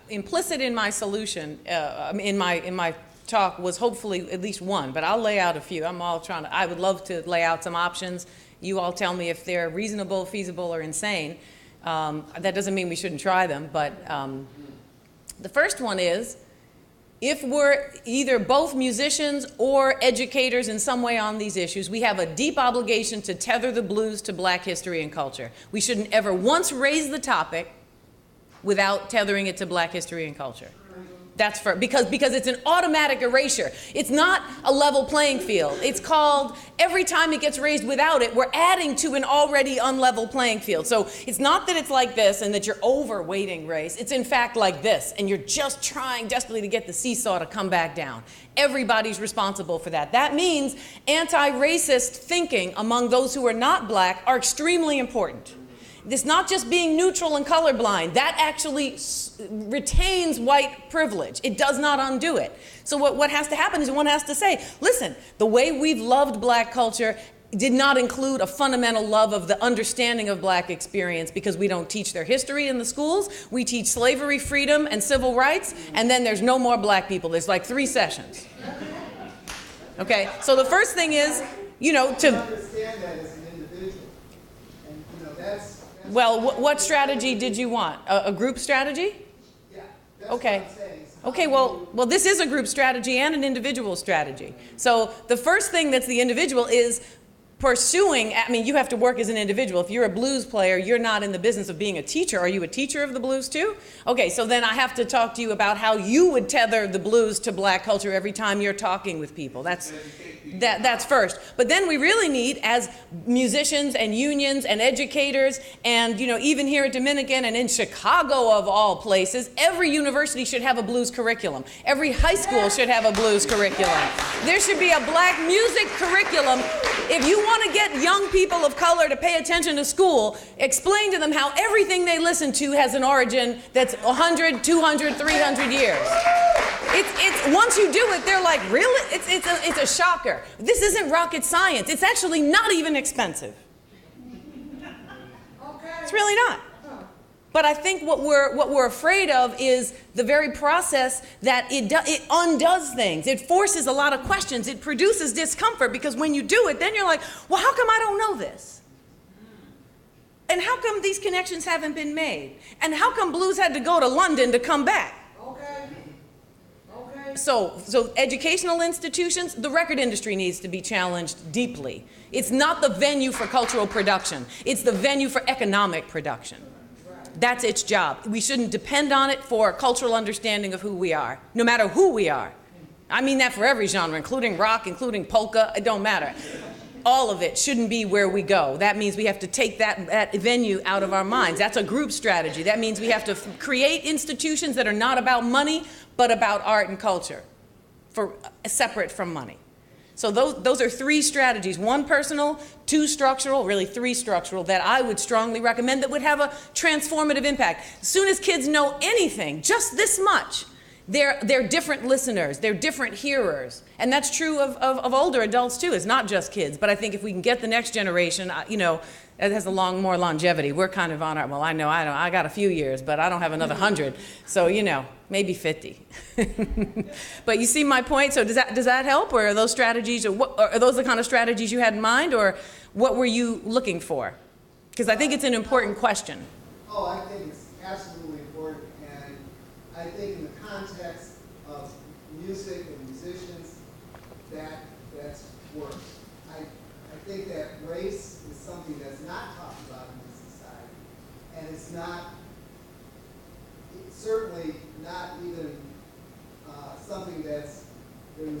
[SPEAKER 2] implicit in my solution, in my talk was hopefully at least one, but I'll lay out a few. I would love to lay out some options. You all tell me if they're reasonable, feasible, or insane. That doesn't mean we shouldn't try them, but the first one is, if we're either both musicians or educators in some way on these issues, we have a deep obligation to tether the blues to Black history and culture. We shouldn't ever once raise the topic without tethering it to Black history and culture. That's because it's an automatic erasure. It's not a level playing field. It's called, every time it gets raised without it, we're adding to an already unlevel playing field. So it's not that it's like this and that you're overweighting race. It's in fact like this, and you're just trying desperately to get the seesaw to come back down. Everybody's responsible for that. That means anti-racist thinking among those who are not Black are extremely important. It's not just being neutral and colorblind. That actually retains white privilege. It does not undo it. So what has to happen is one has to say, listen, the way we've loved Black culture did not include a fundamental love of the understanding of Black experience, because we don't teach their history in the schools. We teach slavery, freedom, and civil rights, and then there's no more Black people. There's like 3 sessions. Okay, so the first thing is, to
[SPEAKER 5] understand that as an individual, and that's
[SPEAKER 2] well, what strategy did you want? A group strategy?
[SPEAKER 5] Yeah. That's
[SPEAKER 2] Okay.
[SPEAKER 5] what I'm saying.
[SPEAKER 2] Okay, well, this is a group strategy and an individual strategy. So the first thing that's the individual is pursuing, you have to work as an individual. If you're a blues player, you're not in the business of being a teacher. Are you a teacher of the blues too? Okay, so then I have to talk to you about how you would tether the blues to Black culture every time you're talking with people. That's first. But then we really need, as musicians and unions and educators, and even here at Dominican and in Chicago of all places, every university should have a blues curriculum. Every high school should have a blues curriculum. There should be a Black music curriculum. If you want to get young people of color to pay attention to school, explain to them how everything they listen to has an origin that's 100, 200, 300 years. It's once you do it, they're like, really? It's a shocker. This isn't rocket science. It's actually not even expensive. It's really not. But I think what we're afraid of is the very process that it undoes things. It forces a lot of questions. It produces discomfort, because when you do it, then you're like, well, how come I don't know this? And how come these connections haven't been made? And how come blues had to go to London to come back? So educational institutions, the record industry needs to be challenged deeply. It's not the venue for cultural production. It's the venue for economic production. That's its job. We shouldn't depend on it for cultural understanding of who we are, no matter who we are. I mean that for every genre, including rock, including polka, it don't matter. All of it shouldn't be where we go. That means we have to take that venue out of our minds. That's a group strategy. That means we have to create institutions that are not about money, but about art and culture, separate from money. So those are 3 strategies, 1 personal, 2 structural, really 3 structural, that I would strongly recommend that would have a transformative impact. As soon as kids know anything, just this much, they're different listeners, they're different hearers. And that's true of older adults too. It's not just kids, but I think if we can get the next generation, it has more longevity. We're kind of on our, I got a few years, but I don't have another 100. So, maybe 50. But you see my point? So does that help? Or are those strategies, are those the kind of strategies you had in mind? Or what were you looking for? Because I think it's an important question.
[SPEAKER 5] Oh, I think it's absolutely important. And I think in the context of music and musicians, that's worse. I think that race is something that's not talked about in this society. And it's certainly not even something there's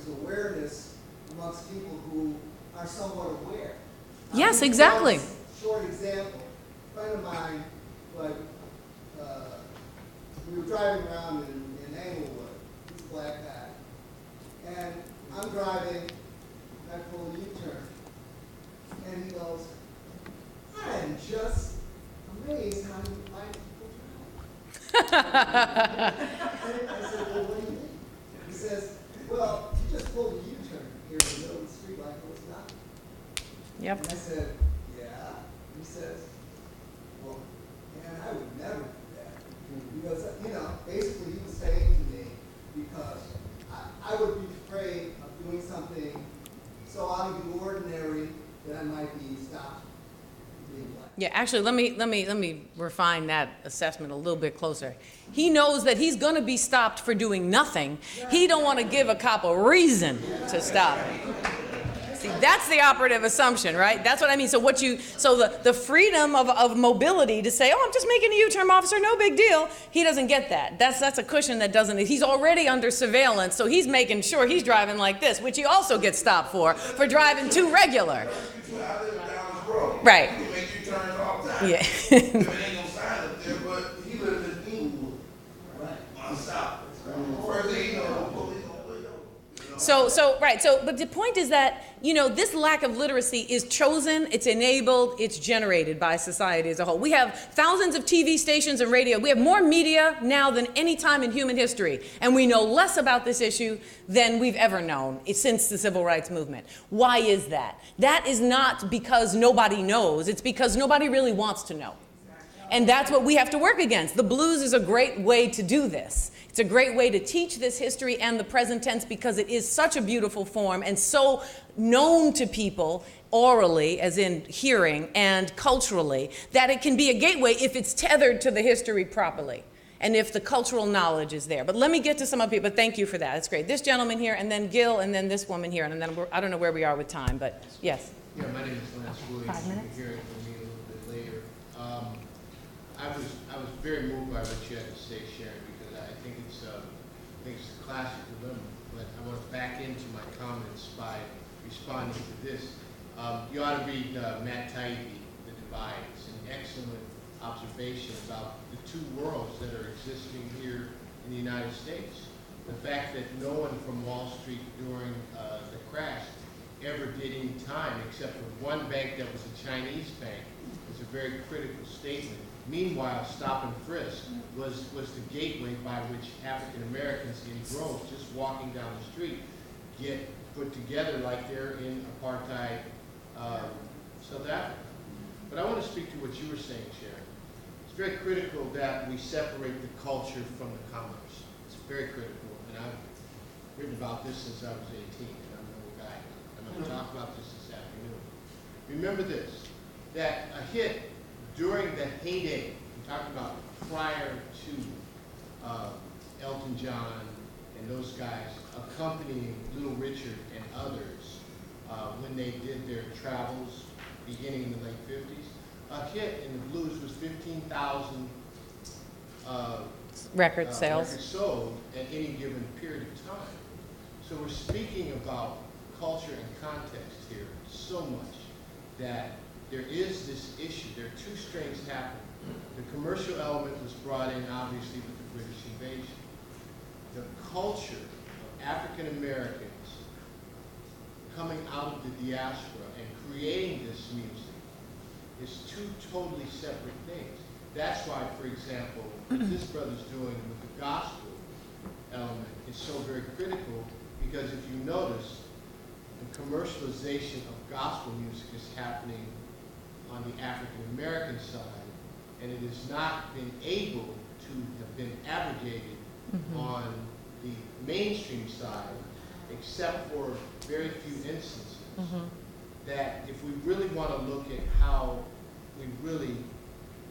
[SPEAKER 5] awareness amongst people who are somewhat aware.
[SPEAKER 2] Yes, exactly.
[SPEAKER 5] Short example, a friend of mine, we were driving around in Englewood, he's a Black guy, and I'm driving, I pull a U-turn, and he goes, I am just amazed how you like people drive. I said, well, what do you mean? He says, well, you just pulled a U-turn here in the middle of the street like it was nothing.
[SPEAKER 2] Yep.
[SPEAKER 5] And I said, yeah. He says, well, and I would never do that. Because, you know, basically he was saying to me, because I would be afraid of doing something so out of the ordinary that I might be stopped from being black.
[SPEAKER 2] Yeah, actually, let me refine that assessment a little bit closer. He knows that he's going to be stopped for doing nothing. He don't want to give a cop a reason to stop him. See, that's the operative assumption, right? That's what I mean. So the freedom of mobility to say, oh, I'm just making a U-turn, officer, no big deal. He doesn't get that. That's a cushion that doesn't. He's already under surveillance, so he's making sure he's driving like this, which he also gets stopped for driving too regular.
[SPEAKER 3] I live down this road.
[SPEAKER 2] Right.
[SPEAKER 3] He make U-turns all the time.
[SPEAKER 2] Yeah.
[SPEAKER 3] There ain't no sign up there, but he lives in Inglewood. Right. On South. First thing you know, police gonna pull you over.
[SPEAKER 2] But the point is that, you know, this lack of literacy is chosen, it's enabled, it's generated by society as a whole. We have thousands of TV stations and radio. We have more media now than any time in human history. And we know less about this issue than we've ever known since the civil rights movement. Why is that? That is not because nobody knows. It's because nobody really wants to know. And that's what we have to work against. The blues is a great way to do this. It's a great way to teach this history and the present tense because it is such a beautiful form and so known to people orally, as in hearing, and culturally, that it can be a gateway if it's tethered to the history properly and if the cultural knowledge is there. But let me get to some of people. But thank you for that. It's great. This gentleman here, and then Gil, and then this woman here, and then I don't know where we are with time, but yes.
[SPEAKER 6] Yeah, my name is Lance Williams.
[SPEAKER 2] 5 minutes.
[SPEAKER 6] You'll hear it from me a little bit later. I was very moved by what you had to say, Sharon, because I think it's a classic dilemma. But I want to back into my comments by responding to this. You ought to read Matt Taibbi, The Divide. It's an excellent observation about the two worlds that are existing here in the United States. The fact that no one from Wall Street during the crash ever did any time, except for one bank that was a Chinese bank, is a very critical statement. Meanwhile, stop and frisk was the gateway by which African Americans in droves, just walking down the street, get put together like they're in apartheid South Africa. But I want to speak to what you were saying, Sharon. It's very critical that we separate the culture from the commerce. It's very critical, and I've written about this since I was 18, and I'm an old guy. I'm going to talk about this afternoon. Remember this, that a hit during the heyday, I'm talking about prior to Elton John and those guys accompanying Little Richard and others when they did their travels beginning in the late 50s, a hit in the blues was 15,000
[SPEAKER 2] Record sales.
[SPEAKER 6] records sold at any given period of time. So we're speaking about culture and context here so much that there is this issue. There are two strings happening. The commercial element was brought in, obviously, with the British invasion. The culture of African Americans coming out of the diaspora and creating this music is two totally separate things. That's why, for example, what this brother's doing with the gospel element is so very critical, because if you notice, the commercialization of gospel music is happening on the African American side, and it has not been able to have been abrogated on the mainstream side, except for very few instances. That if we really want to look at how we really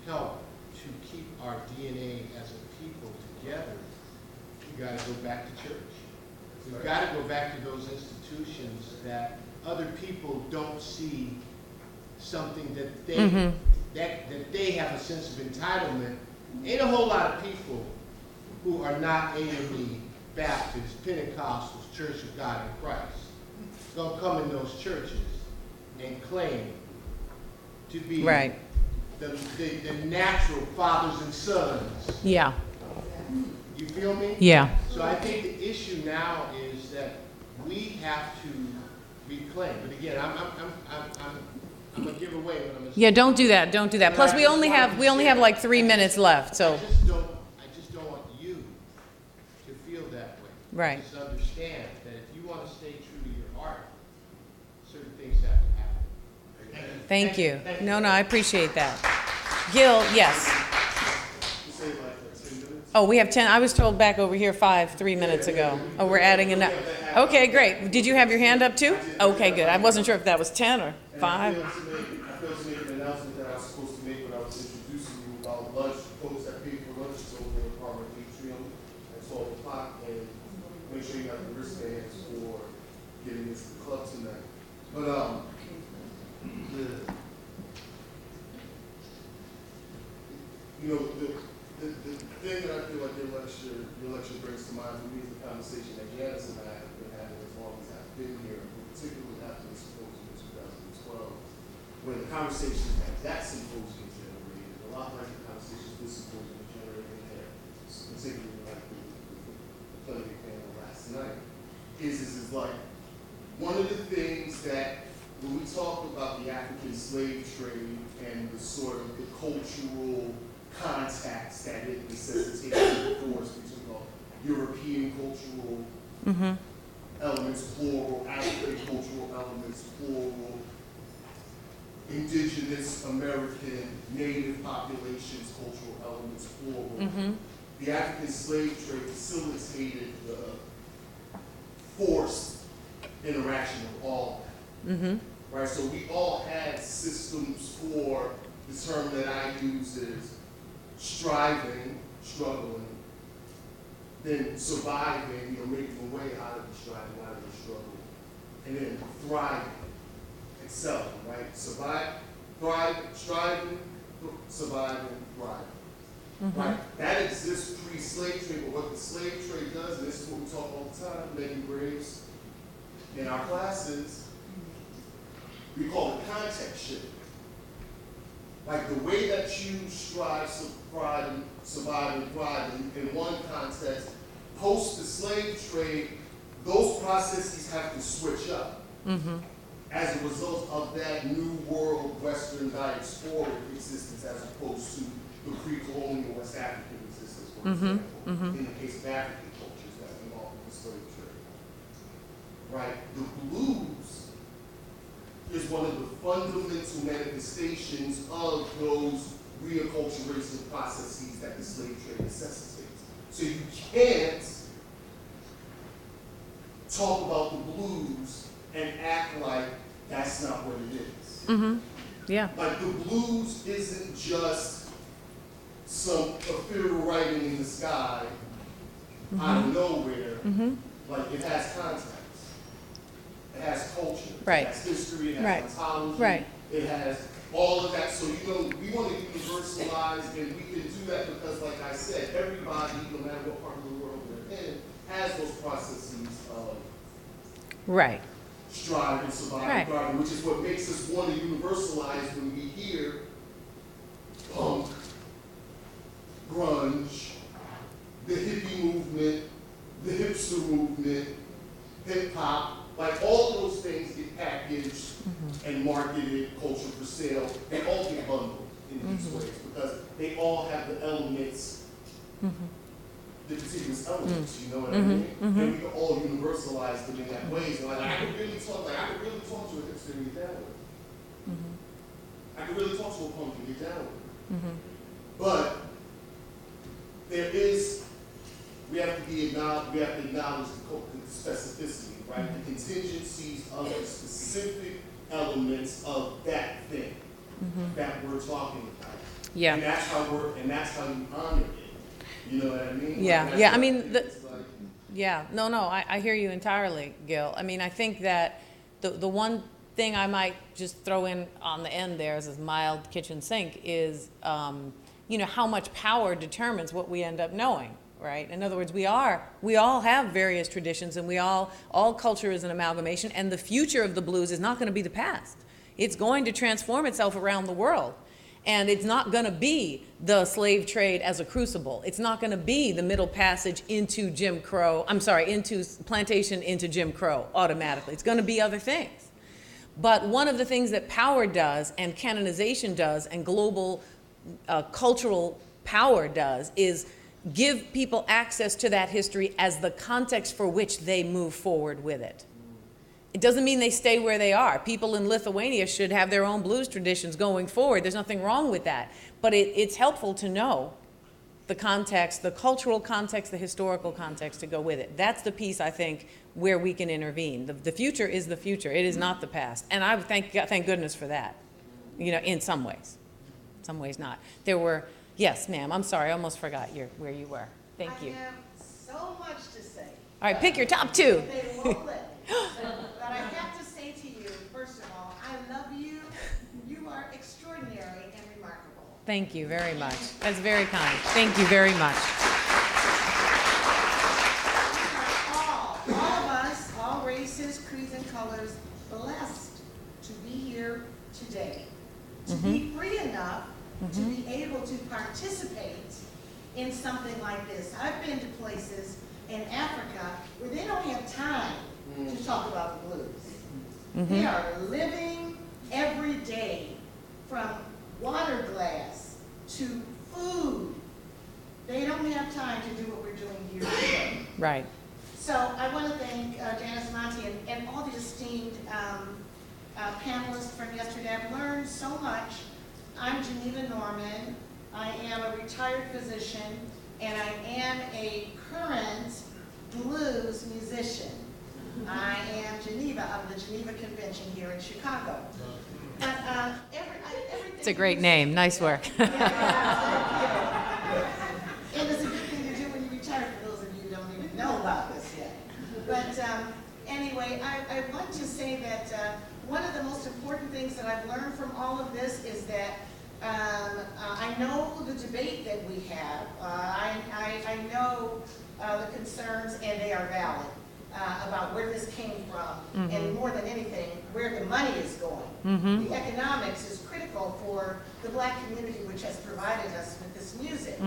[SPEAKER 6] help to keep our DNA as a people together, we've got to go back to church. We've got to go back to those institutions that other people don't see something that they that they have a sense of entitlement. Ain't a whole lot of people who are not AME, Baptist, Pentecostals, Church of God in Christ gonna come in those churches and claim to be
[SPEAKER 2] Right.
[SPEAKER 6] the natural fathers and sons.
[SPEAKER 2] Yeah.
[SPEAKER 6] You feel me?
[SPEAKER 2] Yeah.
[SPEAKER 6] So I think the issue now is that we have to reclaim. But again, I'm gonna give away what I'm gonna say.
[SPEAKER 2] Yeah, don't do that. Don't do that. Plus, we only have like 3 minutes left, so.
[SPEAKER 6] I just don't want you to feel that way.
[SPEAKER 2] Right.
[SPEAKER 6] Just understand that if you want to stay true to your art, certain things have to happen.
[SPEAKER 2] Thank you. No, I appreciate that. Gil, yes. Oh, we have 10. I was told back over here 3 minutes ago. Oh, we're adding another. Okay, great. Did you have your hand up too? Okay, good. I wasn't sure if that was 10 or 5.
[SPEAKER 1] I failed to make an announcement that I was supposed to make when I was introducing you about lunch. Folks that paid for lunch is over in the apartment atrium at 12 o'clock, and make sure you have the wristbands for getting into the club tonight. But the thing that I feel like your lecture brings to mind for me is the conversation that Janice and I have been having as long as I've been here, particularly after the symposium in 2012, when the conversations that symposium generated, a lot like the conversations this symposium generated there, particularly like the Plenary panel last night, is like one of the things that when we talk about the African slave trade and the sort of the cultural contacts that it necessitated for us between European cultural elements, plural, African cultural elements, plural, indigenous American native populations, cultural elements, plural. The African slave trade facilitated the forced interaction of all of that. Right? So we all had systems for the term that I use is striving, struggling, then surviving, making a way out of the striving, out of the struggle, and then thriving, excelling, right? Striving, surviving, thriving. Right? That exists pre-slave trade, but what the slave trade does, and this is what we talk all the time, making graves in our classes, we call it context shift. Like the way that you strive, survive, and thrive in one context, post the slave trade, those processes have to switch up as a result of that new world Western diasporic existence as opposed to the pre-colonial West African existence, for example, in the case of African cultures that involved in the slave trade. Right? The blues is one of the fundamental manifestations of those reacculturation processes that the slave trade necessitates. So you can't talk about the blues and act like that's not what it is.
[SPEAKER 2] Yeah.
[SPEAKER 1] Like the blues isn't just some ethereal writing in the sky out of nowhere. Like it has context. It has culture,
[SPEAKER 2] Right.
[SPEAKER 1] it has history, it has ontology,
[SPEAKER 2] Right.
[SPEAKER 1] it has all of that. So, we want to universalize, and we can do that because, like I said, everybody, no matter what part of the world they're in, has those processes of
[SPEAKER 2] Right.
[SPEAKER 1] strive and survive and thrive, which is what makes us want to universalize when we hear punk, grunge, the hippie movement, the hipster movement, hip hop. Like all those things get packaged and marketed, culture for sale. They all get bundled in these ways because they all have the elements, the contiguous elements. You know what I mean? And we can all universalize them in that way. So I could really talk to a hipster and get down with. I could really talk to a punk and get down with. But we have to acknowledge the specificity. Right? The contingencies of the specific elements of that thing that we're talking about.
[SPEAKER 2] Yeah.
[SPEAKER 1] And that's how you honor it. You know what I mean?
[SPEAKER 2] Yeah.
[SPEAKER 1] Like,
[SPEAKER 2] Yeah. I mean,
[SPEAKER 1] yeah.
[SPEAKER 2] No, I hear you entirely, Gil. I mean, I think that the one thing I might just throw in on the end there as a mild kitchen sink is, how much power determines what we end up knowing. Right? In other words, we all have various traditions, and all culture is an amalgamation, and the future of the blues is not going to be the past. It's going to transform itself around the world, and it's not going to be the slave trade as a crucible. It's not going to be the middle passage into into plantation into Jim Crow automatically. It's going to be other things. But one of the things that power does, and canonization does, and global cultural power does is give people access to that history as the context for which they move forward with it. It doesn't mean they stay where they are. People in Lithuania should have their own blues traditions going forward. There's nothing wrong with that. But it's helpful to know the context, the cultural context, the historical context to go with it. That's the piece, I think, where we can intervene. The future is the future. It is not the past. And I would thank goodness for that, you know, in some ways. Some ways not. There were, yes, ma'am, I'm sorry, I almost forgot where you were. Thank you.
[SPEAKER 7] I have so much to say.
[SPEAKER 2] All right, pick your top two.
[SPEAKER 7] They won't let me. But I have to say to you, first of all, I love you. You are extraordinary and remarkable.
[SPEAKER 2] Thank you very much. That's very kind. Thank you very much.
[SPEAKER 7] We are all of us, all races, creeds, and colors, blessed to be here today. To be free enough to be able to participate in something like this. I've been to places in Africa where they don't have time to talk about the blues. They are living every day, from water glass to food. They don't have time to do what we're doing here today.
[SPEAKER 2] Right.
[SPEAKER 7] So I want to thank Janice Monty and all the esteemed panelists from yesterday. I've learned so much. I'm Geneva Norman. I am a retired physician, and I am a current blues musician. I am Geneva of the Geneva Convention here in Chicago. But everything
[SPEAKER 2] It's a great name. Nice work.
[SPEAKER 7] It is a good thing to do when you retire, for those of you who don't even know about this yet. But anyway, I want to say that one of the most important things that I've learned from all of this is that I know the debate that we have. I know the concerns, and they are valid, about where this came from, and more than anything, where the money is going. The economics is critical for the Black community, which has provided us with this music.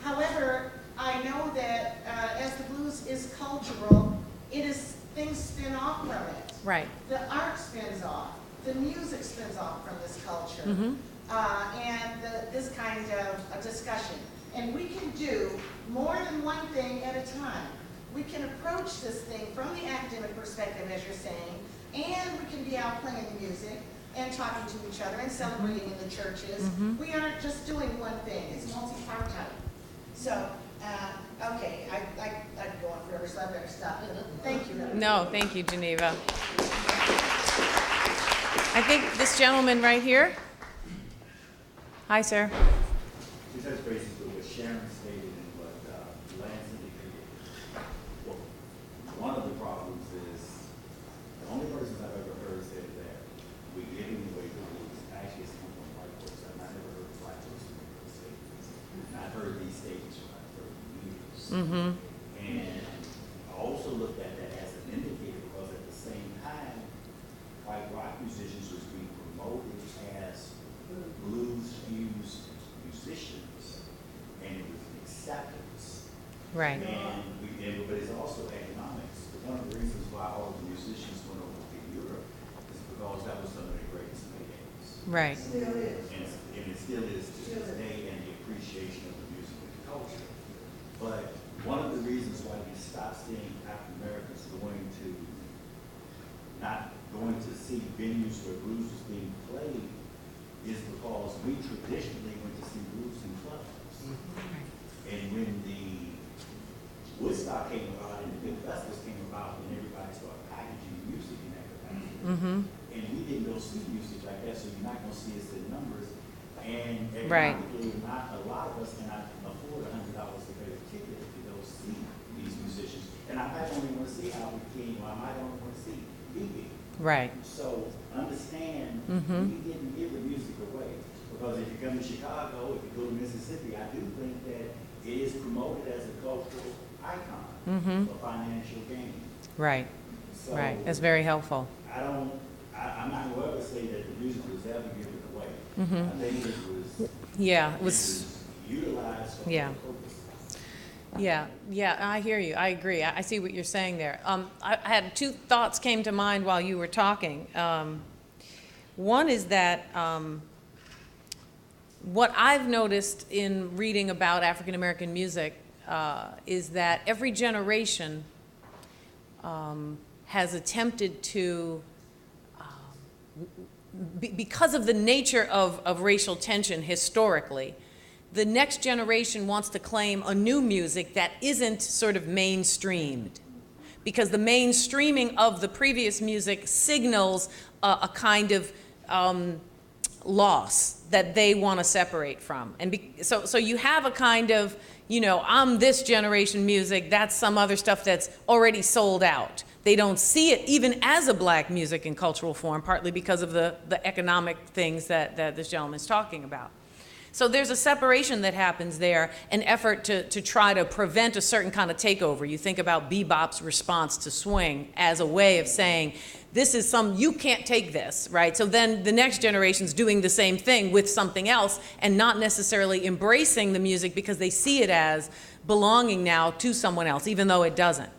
[SPEAKER 7] However, I know that as the blues is cultural, things spin off from it.
[SPEAKER 2] Right.
[SPEAKER 7] The art spins off. The music spins off from this culture. And this kind of discussion. And we can do more than one thing at a time. We can approach this thing from the academic perspective, as you're saying, and we can be out playing the music and talking to each other and celebrating in the churches. We aren't just doing one thing. It's multi-partite. So, okay, I'd go on forever, so I better stop. Thank you.
[SPEAKER 2] No, thank you, Geneva. I think this gentleman right here. Hi, sir.
[SPEAKER 8] To touch bases with what Sharon stated and what Lance indicated, well, one of the problems is the only persons I've ever heard say that we're giving away the blues actually is coming from white folks. I've never heard a black person make those statements. And I've heard these statements for like 30 years. And I also looked at that as an indicator because at the same time, white rock musicians was being promoted as blues fused musicians, and it was an acceptance.
[SPEAKER 2] Right.
[SPEAKER 8] But it's also economics. One of the reasons why all the musicians went over to Europe is because that was some of their greatest paydays.
[SPEAKER 2] Right.
[SPEAKER 7] Still is.
[SPEAKER 8] And it still is to this day, and the appreciation of the music and the culture. But one of the reasons why you stop seeing African Americans not going to see venues where blues was being played is because we traditionally went to see blues in clubs. And when the Woodstock came about and the big festivals came about, and everybody started packaging music in that capacity. And we didn't go see music like that, so you're not going to see us in numbers. And economically, not a lot of us cannot afford $100 to pay a ticket to go see these musicians. And I might only want to see Albert King, or I might only want to see Biggie.
[SPEAKER 2] Right.
[SPEAKER 8] So understand, we didn't give the music away. Because if you come to Chicago, if you go to Mississippi, I do think that it is promoted as a cultural icon for financial gain.
[SPEAKER 2] Right.
[SPEAKER 8] So
[SPEAKER 2] Right. That's very helpful.
[SPEAKER 8] I'm not going to ever say that the music was ever given away. I think it was,
[SPEAKER 2] Yeah. It
[SPEAKER 8] it
[SPEAKER 2] was.
[SPEAKER 8] was utilized for
[SPEAKER 2] Yeah.
[SPEAKER 8] other purposes.
[SPEAKER 2] Yeah, I hear you. I agree. I see what you're saying there. I had two thoughts came to mind while you were talking. One is that what I've noticed in reading about African American music is that every generation has attempted to, because of the nature of racial tension historically, the next generation wants to claim a new music that isn't sort of mainstreamed. Because the mainstreaming of the previous music signals a kind of loss that they want to separate from. And so you have a kind of, you know, I'm this generation music, that's some other stuff that's already sold out. They don't see it even as a black music and cultural form, partly because of the economic things that this gentleman's talking about. So there's a separation that happens there, an effort to try to prevent a certain kind of takeover. You think about bebop's response to swing as a way of saying, this is you can't take this, right? So then the next generation's doing the same thing with something else and not necessarily embracing the music because they see it as belonging now to someone else, even though it doesn't.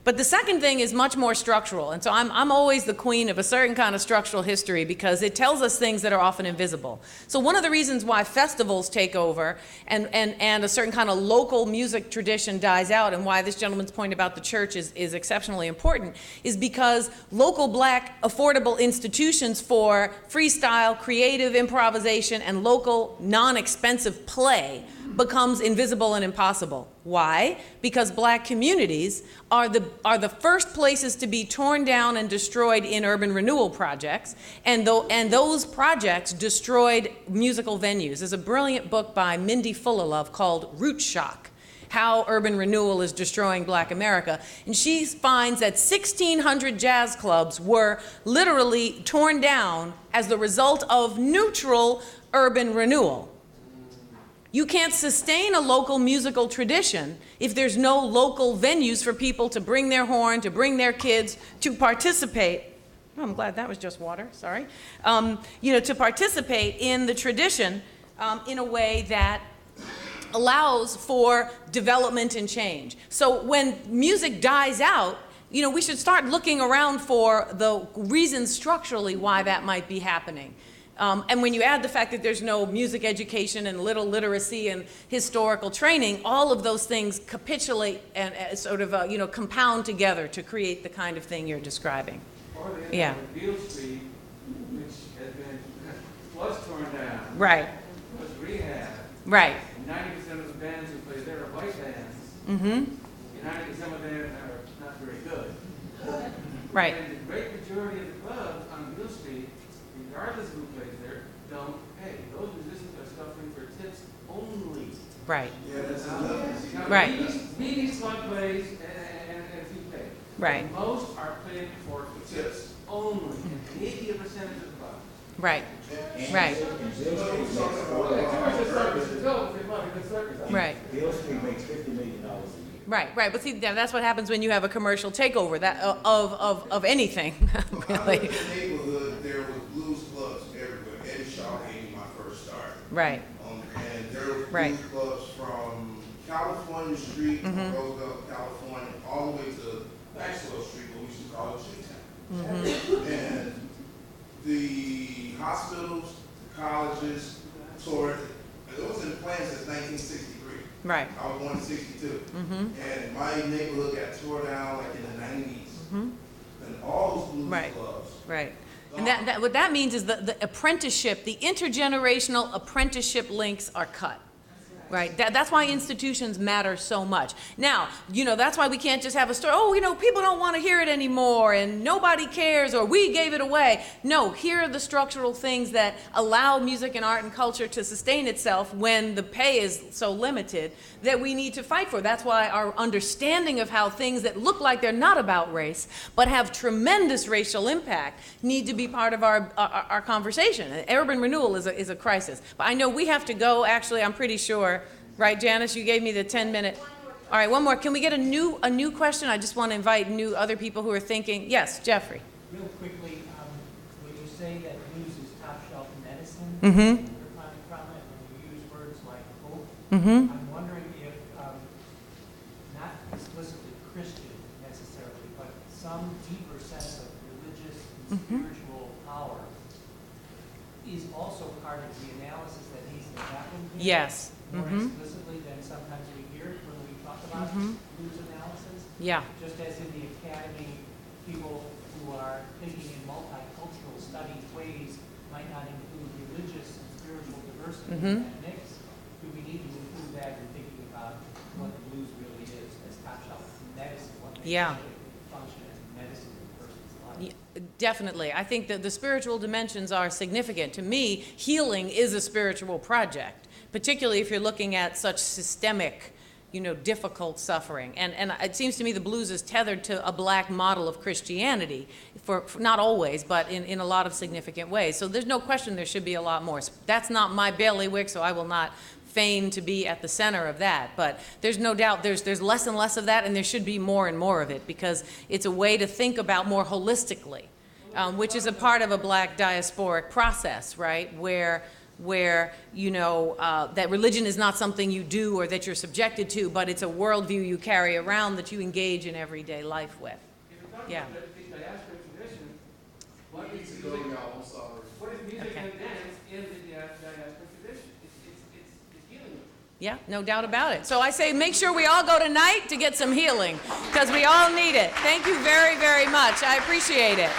[SPEAKER 2] But the second thing is much more structural. And so I'm always the queen of a certain kind of structural history because it tells us things that are often invisible. So one of the reasons why festivals take over and a certain kind of local music tradition dies out, and why this gentleman's point about the church is exceptionally important, is because local black affordable institutions for freestyle, creative improvisation, and local non-expensive play becomes invisible and impossible. Why? Because black communities are the first places to be torn down and destroyed in urban renewal projects, and those projects destroyed musical venues. There's a brilliant book by Mindy Fullilove called Root Shock: How Urban Renewal is Destroying Black America. And she finds that 1,600 jazz clubs were literally torn down as the result of neutral urban renewal. You can't sustain a local musical tradition if there's no local venues for people to bring their horn, to bring their kids, to participate. Oh, I'm glad that was just water, sorry. To participate in the tradition in a way that allows for development and change. So when music dies out, we should start looking around for the reasons structurally why that might be happening. And when you add the fact that there's no music education and little literacy and historical training, all of those things capitulate and compound together to create the kind of thing you're describing.
[SPEAKER 9] Or the
[SPEAKER 2] Yeah.
[SPEAKER 9] Beale Street, which was torn down.
[SPEAKER 2] Right.
[SPEAKER 9] Was rehab.
[SPEAKER 2] Right.
[SPEAKER 9] 90% of the bands who play there are white bands.
[SPEAKER 2] Mm-hmm.
[SPEAKER 9] 90% of them are not very good.
[SPEAKER 2] Right.
[SPEAKER 9] And the great majority of the clubs on Beale Street, regardless of who plays there, don't pay. Those musicians are suffering for tips only.
[SPEAKER 2] Right.
[SPEAKER 3] Yeah, that's enough.
[SPEAKER 2] Right.
[SPEAKER 9] BB's club plays and a few pay.
[SPEAKER 2] Right.
[SPEAKER 9] Most are playing for tips only, and maybe a percentage of the club.
[SPEAKER 2] Right. Right. Right.
[SPEAKER 8] Beale Street makes $50 million a year.
[SPEAKER 2] Right. But see, that's what happens when you have a commercial takeover of anything, really.
[SPEAKER 3] I lived in a neighborhood, there was blues clubs everywhere. Eddie Shaw gave me my first start.
[SPEAKER 2] Right.
[SPEAKER 3] And there were
[SPEAKER 2] Right.
[SPEAKER 3] blues clubs from California Street, Roosevelt, California, all the way to Maxwell Street, what we used to call it G-Town. And the hospitals, the colleges toured. It was in plans since 1963.
[SPEAKER 2] Right.
[SPEAKER 3] I was born in 62. And my neighborhood got tore down like in the 90s. And all those blues clubs.
[SPEAKER 2] Right. And that what that means is the apprenticeship, the intergenerational apprenticeship links are cut. Right. That's why institutions matter so much. Now, that's why we can't just have a story. Oh, people don't want to hear it anymore and nobody cares or we gave it away. No, here are the structural things that allow music and art and culture to sustain itself when the pay is so limited that we need to fight for. That's why our understanding of how things that look like they're not about race but have tremendous racial impact need to be part of our conversation. Urban renewal is a crisis. But I know we have to go. Actually, I'm pretty sure. Right, Janice, you gave me the 10-minute. All right, one more. Can we get a new question? I just want to invite other people who are thinking. Yes, Jeffrey.
[SPEAKER 10] Real quickly, when you say that blues is top shelf medicine,
[SPEAKER 2] Mm-hmm.
[SPEAKER 10] you're from it, when you use words like hope,
[SPEAKER 2] Mm-hmm.
[SPEAKER 10] I'm wondering if, not explicitly Christian necessarily, but some deeper sense of religious and spiritual power is also part of the analysis that needs to happen here.
[SPEAKER 2] Yes.
[SPEAKER 10] More explicitly than sometimes we hear it when we talk about blues analysis.
[SPEAKER 2] Yeah.
[SPEAKER 10] Just as in the academy, people who are thinking in multicultural studies ways might not include religious and spiritual diversity in that mix. Do we
[SPEAKER 2] Yeah.
[SPEAKER 10] actually function as medicine in a person's life.
[SPEAKER 2] Definitely. I think that the spiritual dimensions are significant. To me, healing is a spiritual project, particularly if you're looking at such systemic, difficult suffering. And it seems to me the blues is tethered to a black model of Christianity, for not always, but in a lot of significant ways. So there's no question there should be a lot more. That's not my bailiwick, so I will not feign to be at the center of that. But there's no doubt there's less and less of that, and there should be more and more of it, because it's a way to think about more holistically, which is a part of a black diasporic process, right? Where that religion is not something you do or that you're subjected to, but it's a worldview you carry around that you engage in everyday life with.
[SPEAKER 9] If you're talking
[SPEAKER 2] Yeah.
[SPEAKER 9] about the diasporic tradition, what is music
[SPEAKER 3] Go,
[SPEAKER 9] and,
[SPEAKER 3] y'all, I'm sorry.
[SPEAKER 9] what is music
[SPEAKER 2] Okay.
[SPEAKER 9] and dance in the diasporic tradition? It's healing.
[SPEAKER 2] Yeah, no doubt about it. So I say make sure we all go tonight to get some healing, because we all need it. Thank you very, very much. I appreciate it.